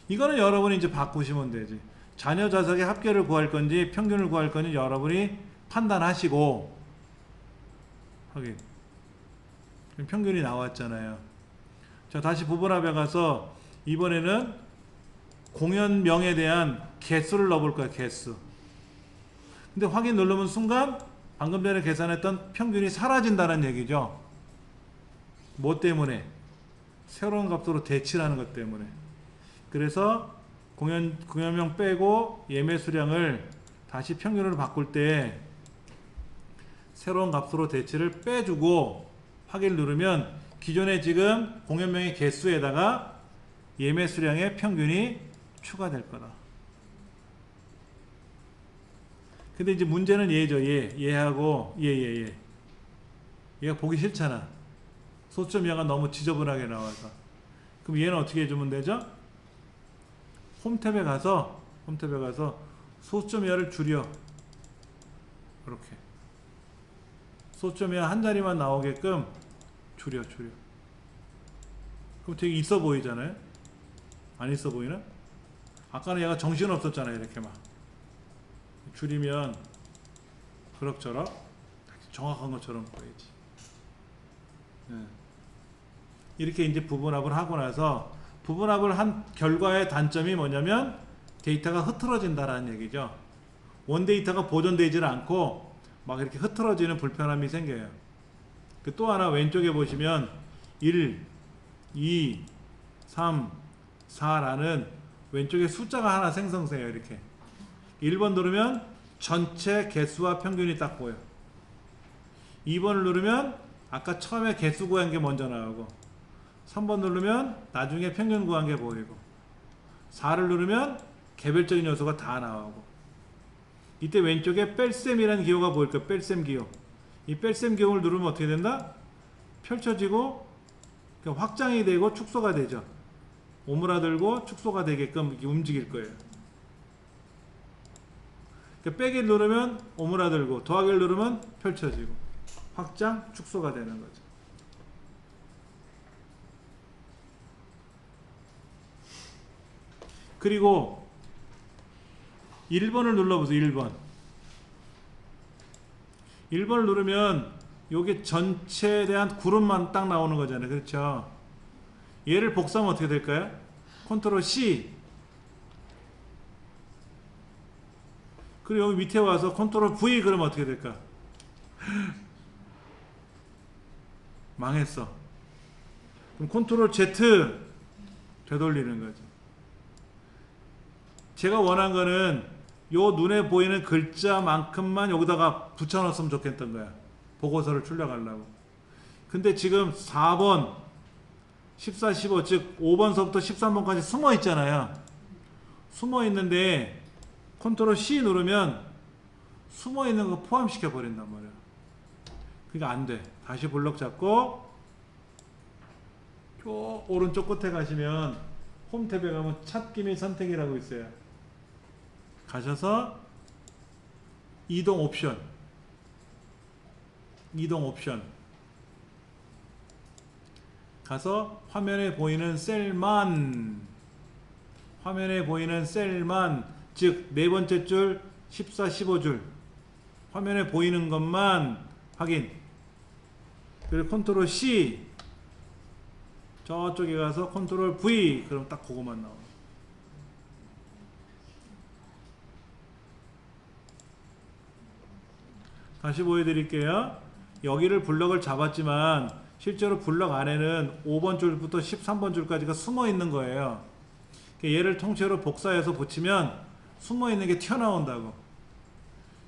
이거는 여러분이 이제 바꾸시면 되지. 자녀 자석의 합계를 구할 건지 평균을 구할 건지 여러분이 판단하시고 확인. 평균이 나왔잖아요. 자, 다시 부분합에 가서 이번에는 공연명에 대한 개수를 넣어볼 거예요. 개수. 근데 확인 누르면 순간 방금 전에 계산했던 평균이 사라진다는 얘기죠. 뭐 때문에? 새로운 값으로 대치라는 것 때문에. 그래서 공연명 빼고 예매 수량을 다시 평균으로 바꿀 때 새로운 값으로 대치를 빼주고 확인을 누르면 기존에 지금 공연명의 개수에다가 예매 수량의 평균이 추가될 거다. 근데 이제 문제는 얘죠. 얘하고 얘. 얘가 보기 싫잖아. 소점이가 너무 지저분하게 나와서. 그럼 얘는 어떻게 해주면 되죠? 홈탭에 가서 소점이를 줄여. 이렇게. 소점이 한 자리만 나오게끔 줄여. 그럼 되게 있어 보이잖아요? 안 있어 보이나? 아까는 얘가 정신없었잖아요. 이렇게 막. 줄이면 그럭저럭 정확한 것처럼 보이지. 이렇게 이제 부분합을 하고 나서 부분합을 한 결과의 단점이 뭐냐면 데이터가 흐트러진다라는 얘기죠. 원 데이터가 보존되지는 않고 막 이렇게 흐트러지는 불편함이 생겨요. 또 하나 왼쪽에 보시면 1, 2, 3, 4라는 왼쪽에 숫자가 하나 생성돼요. 이렇게 1번 누르면 전체 개수와 평균이 딱 보여. 2번을 누르면 아까 처음에 개수 구한 게 먼저 나오고 3번 누르면 나중에 평균 구한 게 보이고 4를 누르면 개별적인 요소가 다 나오고 이때 왼쪽에 뺄셈이라는 기호가 보일 거예요. 뺄셈 기호. 이 뺄셈 기호를 누르면 어떻게 된다? 펼쳐지고 확장이 되고 축소가 되죠. 오므라들고 축소가 되게끔 이렇게 움직일 거예요. 빼기를 누르면 오므라들고 더하기를 누르면 펼쳐지고 확장, 축소가 되는 거죠. 그리고 1번을 눌러보세요. 1번을 누르면 요게 전체에 대한 그룹만 딱 나오는 거잖아요. 그렇죠? 얘를 복사하면 어떻게 될까요? 컨트롤 C. 그리고 여기 밑에 와서 컨트롤 V 그러면 어떻게 될까? 망했어. 그럼 컨트롤 Z 되돌리는 거죠. 제가 원한 거는 요 눈에 보이는 글자만큼만 여기다가 붙여놨으면 좋겠던 거야. 보고서를 출력하려고. 근데 지금 4번, 14, 15, 즉 5번서부터 13번까지 숨어 있잖아요. 숨어 있는데 컨트롤 C 누르면 숨어 있는 거 포함시켜 버린단 말이야. 그러니까 안 돼. 다시 블럭 잡고 저 오른쪽 끝에 가시면 홈 탭에 가면 찾기 및 선택이라고 있어요. 가셔서 이동 옵션 가서 화면에 보이는 셀만 즉 네 번째 줄 14, 15줄 화면에 보이는 것만 확인. 그리고 컨트롤 C 저쪽에 가서 컨트롤 V 그럼 딱 그거만 나와요. 다시 보여드릴게요. 여기를 블럭을 잡았지만 실제로 블럭 안에는 5번 줄부터 13번 줄까지가 숨어 있는 거예요. 얘를 통째로 복사해서 붙이면 숨어 있는 게 튀어나온다고.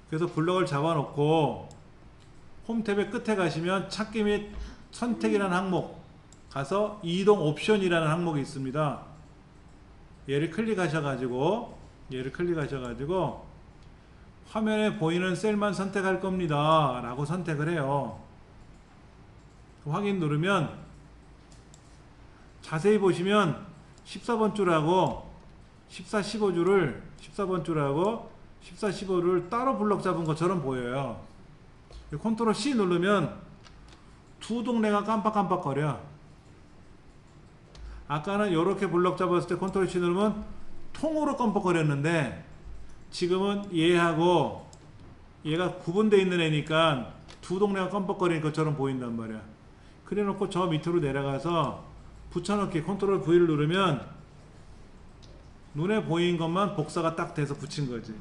그래서 블럭을 잡아놓고 홈 탭의 끝에 가시면 찾기 및 선택이라는 항목 가서 이동 옵션이라는 항목이 있습니다. 얘를 클릭하셔가지고 화면에 보이는 셀만 선택할 겁니다 라고 선택을 해요. 확인 누르면 자세히 보시면 14번 줄하고 14, 15줄을 14번 줄하고 14, 15를 따로 블럭 잡은 것처럼 보여요. 컨트롤 C 누르면 두 동네가 깜빡깜빡거려. 아까는 이렇게 블럭 잡았을 때 컨트롤 C 누르면 통으로 깜빡거렸는데 지금은 얘하고 얘가 구분되어 있는 애니까 두 동네가 깜빡거리는 것처럼 보인단 말이야. 그래 놓고 저 밑으로 내려가서 붙여넣기 컨트롤 V를 누르면 눈에 보이는 것만 복사가 딱 돼서 붙인 거지.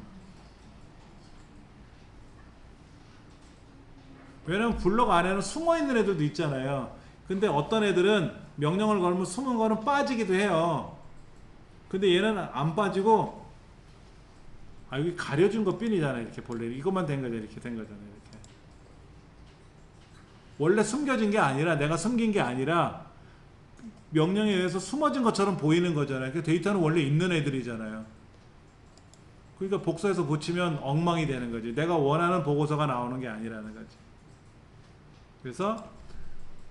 왜냐면 블럭 안에는 숨어있는 애들도 있잖아요. 근데 어떤 애들은 명령을 걸면 숨은 거는 빠지기도 해요. 근데 얘는 안 빠지고 여기 가려준 것 뿐이잖아요. 이렇게 본래 이것만 된 거잖아요. 이렇게 된 거잖아요. 이렇게. 원래 숨겨진 게 아니라 내가 숨긴 게 아니라 명령에 의해서 숨어진 것처럼 보이는 거잖아요. 그 데이터는 원래 있는 애들이잖아요. 그러니까 복사해서 붙이면 엉망이 되는 거지. 내가 원하는 보고서가 나오는 게 아니라는 거지. 그래서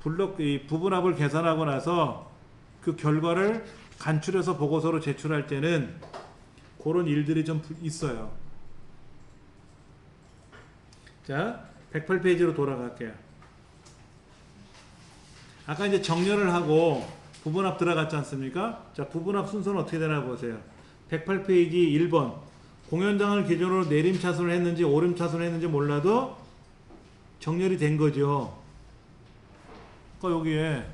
블록 이 부분합을 계산하고 나서 그 결과를 간추려서 보고서로 제출할 때는 그런 일들이 좀 있어요. 자, 108페이지로 돌아갈게요. 아까 이제 정렬을 하고 부분합 들어갔지 않습니까? 자, 부분합 순서는 어떻게 되나 보세요. 108페이지 1번. 공연장을 기준으로 내림차순을 했는지 오름차순을 했는지 몰라도 정렬이 된 거죠. 그러니까 여기에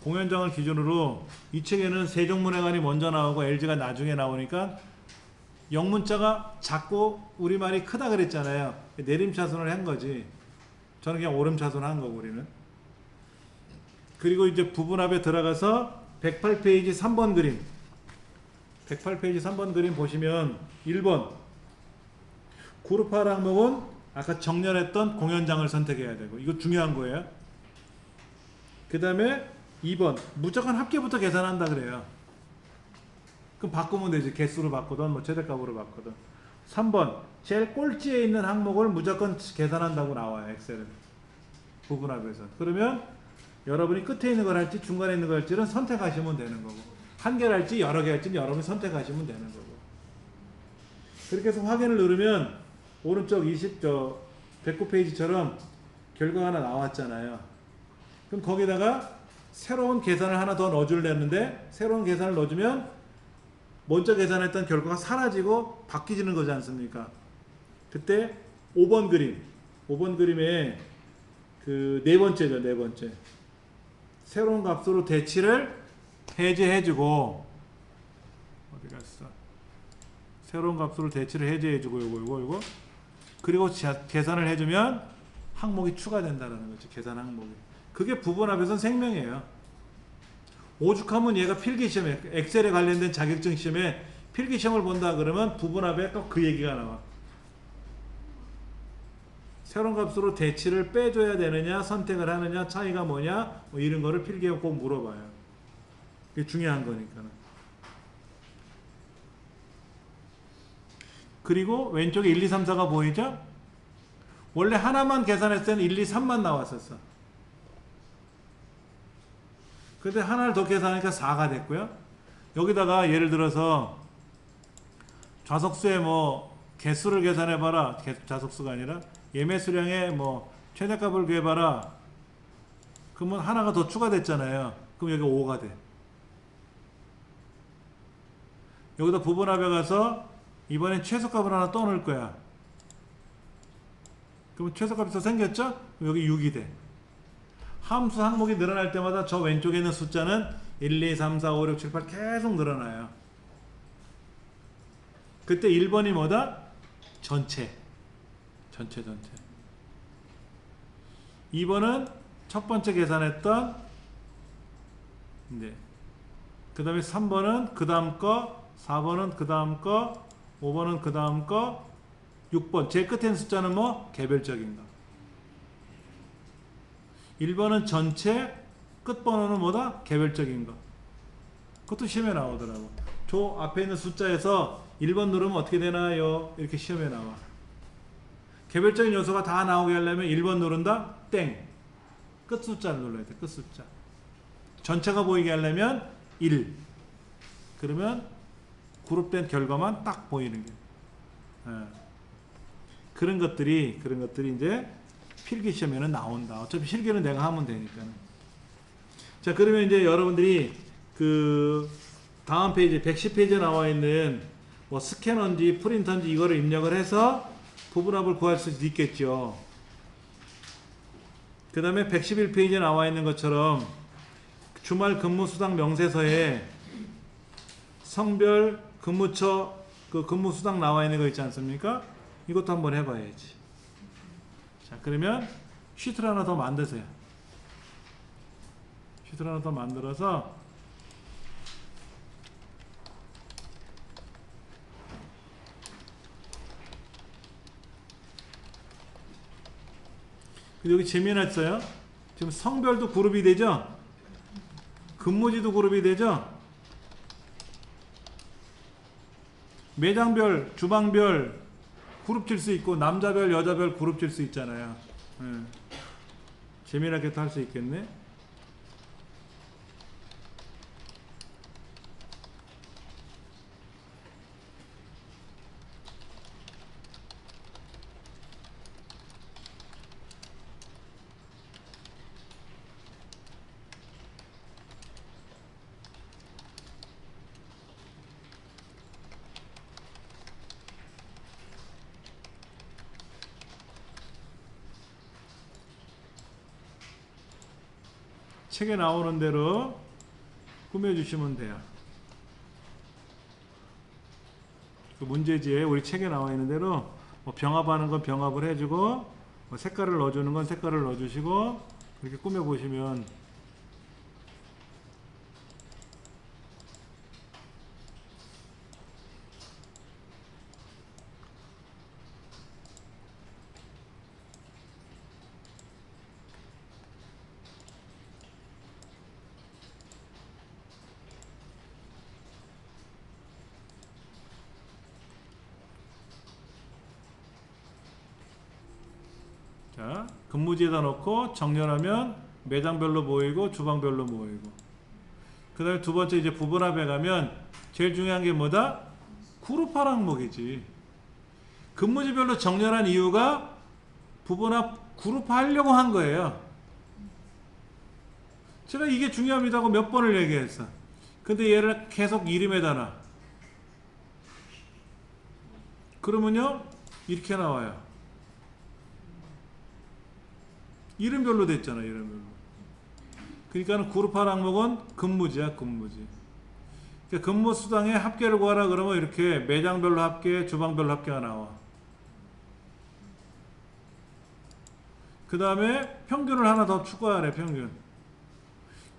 공연장을 기준으로 이 책에는 세종문화관이 먼저 나오고 LG가 나중에 나오니까 영문자가 작고 우리말이 크다 그랬잖아요. 내림차순을 한 거지. 저는 그냥 오름차순 한 거고 우리는. 그리고 이제 부분합에 들어가서 108페이지 3번 그림. 108페이지 3번 그림 보시면 1번 그룹화 항목은 아까 정렬했던 공연장을 선택해야 되고 이거 중요한 거예요. 그 다음에 2번 무조건 합계부터 계산한다 그래요. 그럼 바꾸면 되지. 개수로 바꾸든 뭐 최대값으로 바꾸든. 3번 제일 꼴찌에 있는 항목을 무조건 계산한다고 나와요. 엑셀은. 부분합에서. 그러면 여러분이 끝에 있는 걸 할지 중간에 있는 걸 할지는 선택하시면 되는 거고 한 개를 할지 여러 개 할지는 여러분이 선택하시면 되는 거고 그렇게 해서 확인을 누르면 오른쪽 109페이지처럼 결과가 하나 나왔잖아요. 그럼 거기다가 새로운 계산을 하나 더 넣어주려는데 새로운 계산을 넣어주면 먼저 계산했던 결과가 사라지고 바뀌지는 거지 않습니까? 그때 5번 그림 5번 그림에 그 네 번째죠. 네 번째 새로운 값으로 대치를 해제해주고 어디 갔어? 새로운 값으로 대치를 해제해주고 요거 그리고 계산을 해주면 항목이 추가된다는 거죠. 계산 항목이. 그게 부분합에서는 생명이에요. 오죽하면 얘가 필기시험에 엑셀에 관련된 자격증 시험에 필기시험을 본다 그러면 부분합에 꼭 그 얘기가 나와. 새로운 값으로 대치를 빼줘야 되느냐 선택을 하느냐 차이가 뭐냐 뭐 이런 거를 필기에 꼭 물어봐요. 그게 중요한 거니까. 그리고 왼쪽에 1, 2, 3, 4가 보이죠? 원래 하나만 계산했을 때는 1, 2, 3만 나왔었어. 근데 하나를 더 계산하니까 4가 됐고요. 여기다가 예를 들어서 좌석수의 뭐 개수를 계산해봐라. 좌석수가 아니라 예매 수량의 뭐 최대값을 구해봐라. 그러면 하나가 더 추가됐잖아요. 그럼 여기 5가 돼. 여기다 부분합에 가서 이번엔 최소값을 하나 떠놓을 거야. 그럼 최소값이 더 생겼죠? 그럼 여기 6이 돼. 함수 항목이 늘어날 때마다 저 왼쪽에 있는 숫자는 1, 2, 3, 4, 5, 6, 7, 8 계속 늘어나요. 그때 1번이 뭐다? 전체. 2번은 첫 번째 계산했던 그 다음에 3번은 그 다음 거 4번은 그 다음 거 5번은 그 다음 거 6번 제일 끝에 있는 숫자는 뭐? 개별적인 거 1번은 전체 끝번호는 뭐다? 개별적인 거 그것도 시험에 나오더라고. 저 앞에 있는 숫자에서 1번 누르면 어떻게 되나요? 이렇게 시험에 나와. 개별적인 요소가 다 나오게 하려면 1번 누른다? 땡. 끝 숫자를 눌러야 돼. 끝 숫자. 전체가 보이게 하려면 1. 그러면 그룹된 결과만 딱 보이는 게. 그런 것들이 이제 필기 시험에는 나온다. 어차피 실기는 내가 하면 되니까. 자, 그러면 이제 여러분들이 그 다음 페이지 110페이지에 나와 있는 뭐 스캐너인지 프린터인지 이거를 입력을 해서 부분합을 구할 수 있겠죠. 그 다음에 111페이지에 나와 있는 것처럼 주말 근무수당 명세서에 성별 근무처 그 근무수당 나와 있는 거 있지 않습니까? 이것도 한번 해봐야지. 자, 그러면 시트를 하나 더 만드세요. 시트를 하나 더 만들어서 여기 재미났어요. 지금 성별도 그룹이 되죠? 근무지도 그룹이 되죠? 매장별, 주방별 그룹 칠 수 있고 남자별, 여자별 그룹 칠 수 있잖아요. 재미나게 할 수 있겠네. 책에 나오는 대로 꾸며주시면 돼요. 그 문제지에 우리 책에 나와 있는 대로 뭐 병합하는 건 병합을 해주고 뭐 색깔을 넣어주는 건 색깔을 넣어주시고 이렇게 꾸며보시면 자, 근무지에다 놓고 정렬하면 매장별로 모이고 주방별로 모이고 그 다음에 두 번째 이제 부분합에 가면 제일 중요한 게 뭐다? 그룹화 항목이지. 근무지별로 정렬한 이유가 부분합 그룹화 하려고 한 거예요. 제가 이게 중요합니다고 몇 번을 얘기했어. 근데 얘를 계속 이름에다 놔. 그러면요 이렇게 나와요. 이름별로 됐잖아. 이름별로. 그러니까 그룹화 항목은 근무지야. 근무지. 그러니까 근무수당의 합계를 구하라 그러면 이렇게 매장별로 합계, 주방별로 합계가 나와. 그 다음에 평균을 하나 더 추가하래. 평균.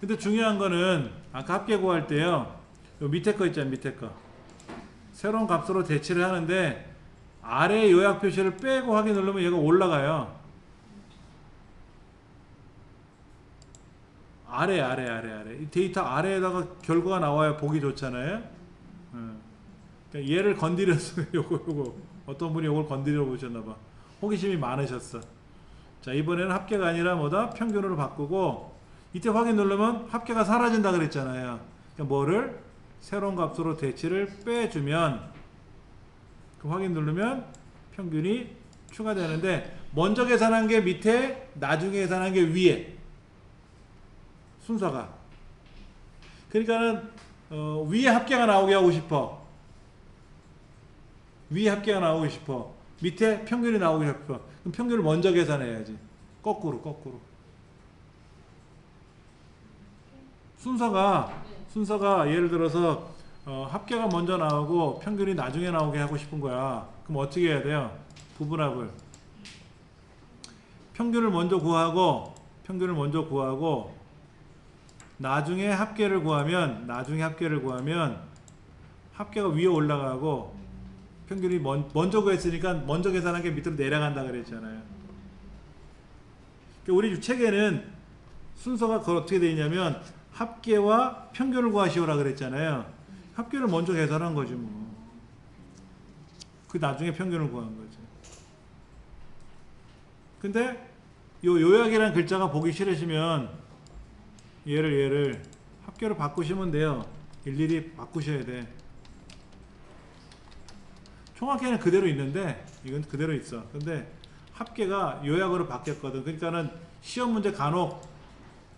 근데 중요한 거는 아까 합계 구할 때요. 요 밑에 거 있잖아요. 밑에 거. 새로운 값으로 대치를 하는데 아래 요약 표시를 빼고 확인 누르면 얘가 올라가요. 아래. 이 데이터 아래에다가 결과가 나와야 보기 좋잖아요. 그러니까 얘를 건드렸어요. 요거. 어떤 분이 요걸 건드려 보셨나봐. 호기심이 많으셨어. 자, 이번에는 합계가 아니라 뭐다? 평균으로 바꾸고, 이때 확인 누르면 합계가 사라진다 그랬잖아요. 그러니까 뭐를? 새로운 값으로 대치를 빼주면, 그 확인 누르면 평균이 추가되는데, 먼저 계산한 게 밑에, 나중에 계산한 게 위에. 순서가. 그러니까는 위에 합계가 나오게 하고 싶어. 위에 합계가 나오고 싶어. 밑에 평균이 나오고 싶어. 그럼 평균을 먼저 계산해야지. 거꾸로. 순서가 예를 들어서 합계가 먼저 나오고 평균이 나중에 나오게 하고 싶은 거야. 그럼 어떻게 해야 돼요? 부분합을. 평균을 먼저 구하고 나중에 합계를 구하면 합계가 위에 올라가고 평균이 먼저 구했으니까 먼저 계산한 게 밑으로 내려간다 그랬잖아요. 그러니까 우리 책에는 순서가 어떻게 되어 있냐면 합계와 평균을 구하시오라 그랬잖아요. 합계를 먼저 계산한 거지 뭐. 그 나중에 평균을 구한 거지. 근데 요 요약이라는 글자가 보기 싫으시면 얘를 합계로 바꾸시면 돼요. 일일이 바꾸셔야 돼. 총합계는 그대로 있는데 이건 그대로 있어. 근데 합계가 요약으로 바뀌었거든. 그러니까는 시험 문제 간혹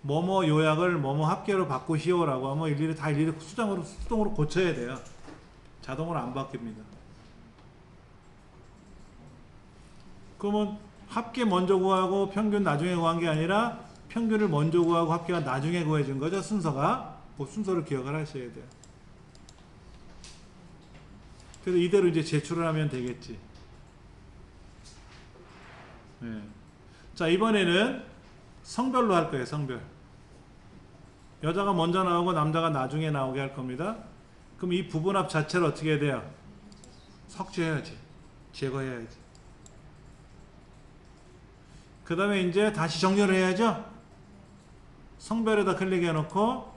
뭐뭐 요약을 뭐뭐 합계로 바꾸시오라고 하면 일일이 수동으로 고쳐야 돼요. 자동으로 안 바뀝니다. 그러면 합계 먼저 구하고 평균 나중에 구한 게 아니라 평균을 먼저 구하고 합계가 나중에 구해진 거죠. 순서가. 그 순서를 기억을 하셔야 돼요. 그래서 이대로 이제 제출을 하면 되겠지. 네. 자, 이번에는 성별로 할 거예요. 성별. 여자가 먼저 나오고 남자가 나중에 나오게 할 겁니다. 그럼 이 부분합 자체를 어떻게 해야 돼요? 삭제해야지. 제거해야지. 그 다음에 이제 다시 정렬을 해야죠. 성별에다 클릭해 놓고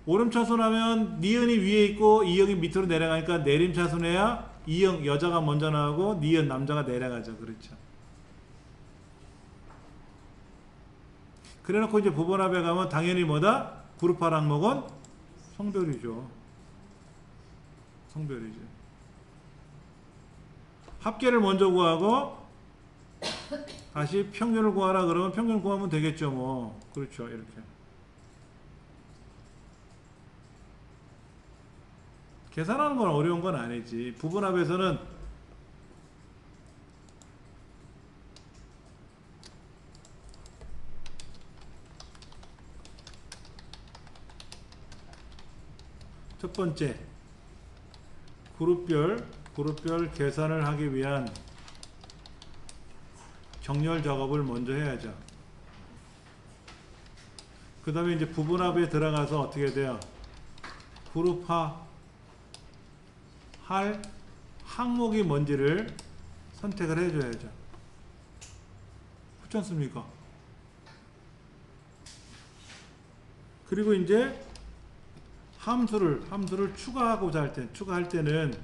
오름차순 하면 니은이 위에 있고 이응이 밑으로 내려가니까 내림차순 해야 이응 여자가 먼저 나오고 니은 남자가 내려가죠. 그렇죠. 그래 놓고 이제 부분합에 가면 당연히 뭐다? 그룹화 항목은 성별이죠. 성별이죠. 합계를 먼저 구하고 다시 평균을 구하라 그러면 평균 구하면 되겠죠. 뭐 그렇죠. 이렇게 계산하는 건 어려운 건 아니지. 부분합에서는 첫 번째 그룹별 계산을 하기 위한 정렬 작업을 먼저 해야죠. 그 다음에 이제 부분합에 들어가서 어떻게 돼요? 그룹화 할 항목이 뭔지를 선택을 해줘야죠. 그렇지 않습니까? 그리고 이제 함수를 추가할 때는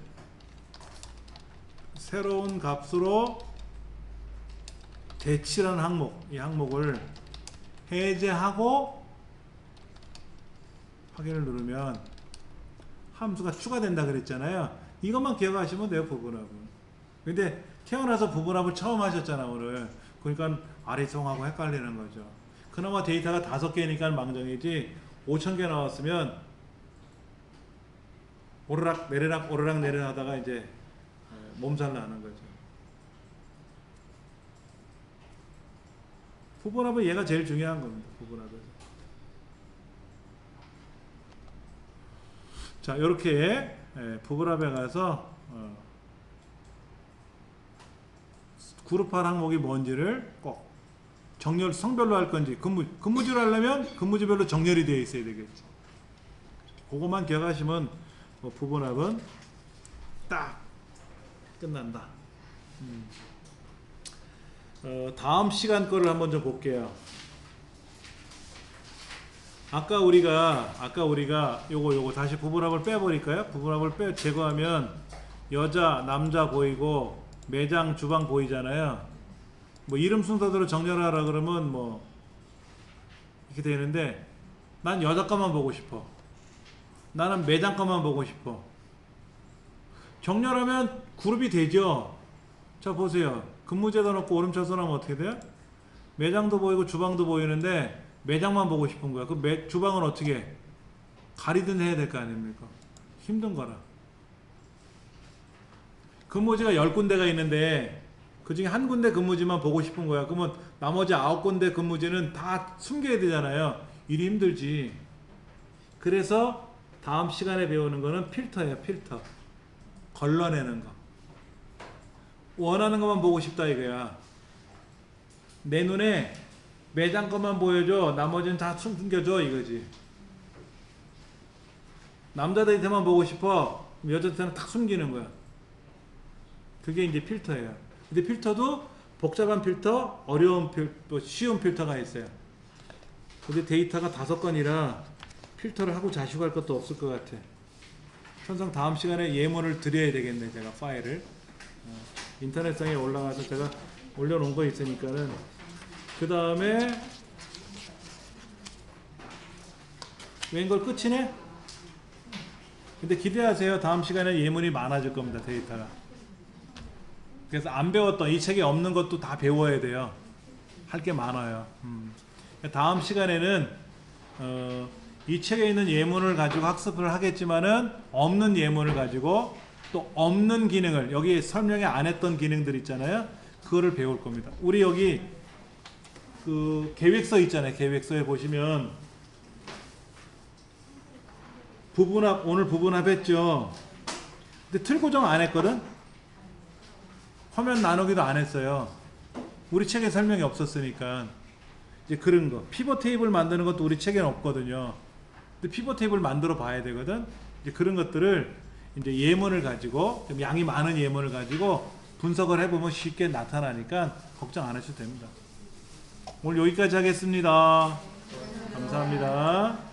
새로운 값으로 대치라는 항목, 이 항목을 해제하고 확인을 누르면 함수가 추가된다 그랬잖아요. 이것만 기억하시면 돼요. 부분합은. 근데 태어나서 부분합을 처음 하셨잖아 오늘. 그러니까 아리송하고 헷갈리는 거죠. 그나마 데이터가 5개니까 망정이지 5,000개 나왔으면 오르락 내리락 하다가 이제 몸살 나는 거죠. 부분합은 얘가 제일 중요한 겁니다. 부분합에서. 자, 이렇게 부분합에 가서 그룹화 항목이 뭔지를 꼭 정렬 성별로 할 건지 근무지로 하려면 근무지별로 정렬이 되어 있어야 되겠지. 그것만 기억하시면 뭐 부분합은 딱 끝난다. 다음 시간 거를 한번 좀 볼게요. 아까 우리가 요거 다시 부분합을 빼버릴까요? 부분합을 제거하면 여자, 남자 보이고 매장, 주방 보이잖아요. 뭐 이름 순서대로 정렬하라 그러면 뭐 이렇게 되는데 난 여자 것만 보고 싶어. 나는 매장 것만 보고 싶어. 정렬하면 그룹이 되죠. 자 보세요. 근무제도 넣고 오름차순 하면 어떻게 돼요? 매장도 보이고 주방도 보이는데 매장만 보고 싶은 거야. 그 주방은 어떻게 해? 가리든 해야 될 거 아닙니까? 힘든 거라. 근무지가 10군데가 있는데 그 중에 한 군데 근무지만 보고 싶은 거야. 그러면 나머지 9군데 근무지는 다 숨겨야 되잖아요. 일이 힘들지. 그래서 다음 시간에 배우는 거는 필터예요. 필터. 걸러내는 거. 원하는 것만 보고 싶다 이거야. 내 눈에 매장 것만 보여줘. 나머지는 다 숨겨줘 이거지. 남자 데이터만 보고 싶어. 여자 데이터는 탁 숨기는 거야. 그게 이제 필터예요. 근데 필터도 복잡한 필터, 어려운 필터, 쉬운 필터가 있어요. 근데 데이터가 5건이라 필터를 하고 자시고 할 것도 없을 것 같아. 항상 다음 시간에 예문을 드려야 되겠네. 제가 파일을 인터넷상에 올라가서 제가 올려놓은 거 있으니까는 그 다음에 웬걸 끝이네? 근데 기대하세요. 다음 시간에 예문이 많아질 겁니다. 데이터가. 그래서 안 배웠던 이 책에 없는 것도 다 배워야 돼요. 할 게 많아요. 다음 시간에는 이 책에 있는 예문을 가지고 학습을 하겠지만은 없는 예문을 가지고 또 없는 기능을 여기 설명에 안 했던 기능들 있잖아요. 그거를 배울 겁니다. 우리 여기 그 계획서 있잖아요. 계획서에 보시면 부분합 오늘 부분합 했죠. 근데 틀 고정 안 했거든. 화면 나누기도 안 했어요. 우리 책에 설명이 없었으니까. 이제 그런 거 피벗 테이블 만드는 것도 우리 책에는 없거든요. 근데 피벗 테이블 만들어 봐야 되거든. 이제 그런 것들을 이제 예문을 가지고 좀 양이 많은 예문을 가지고 분석을 해보면 쉽게 나타나니까 걱정 안 하셔도 됩니다. 오늘 여기까지 하겠습니다. 감사합니다.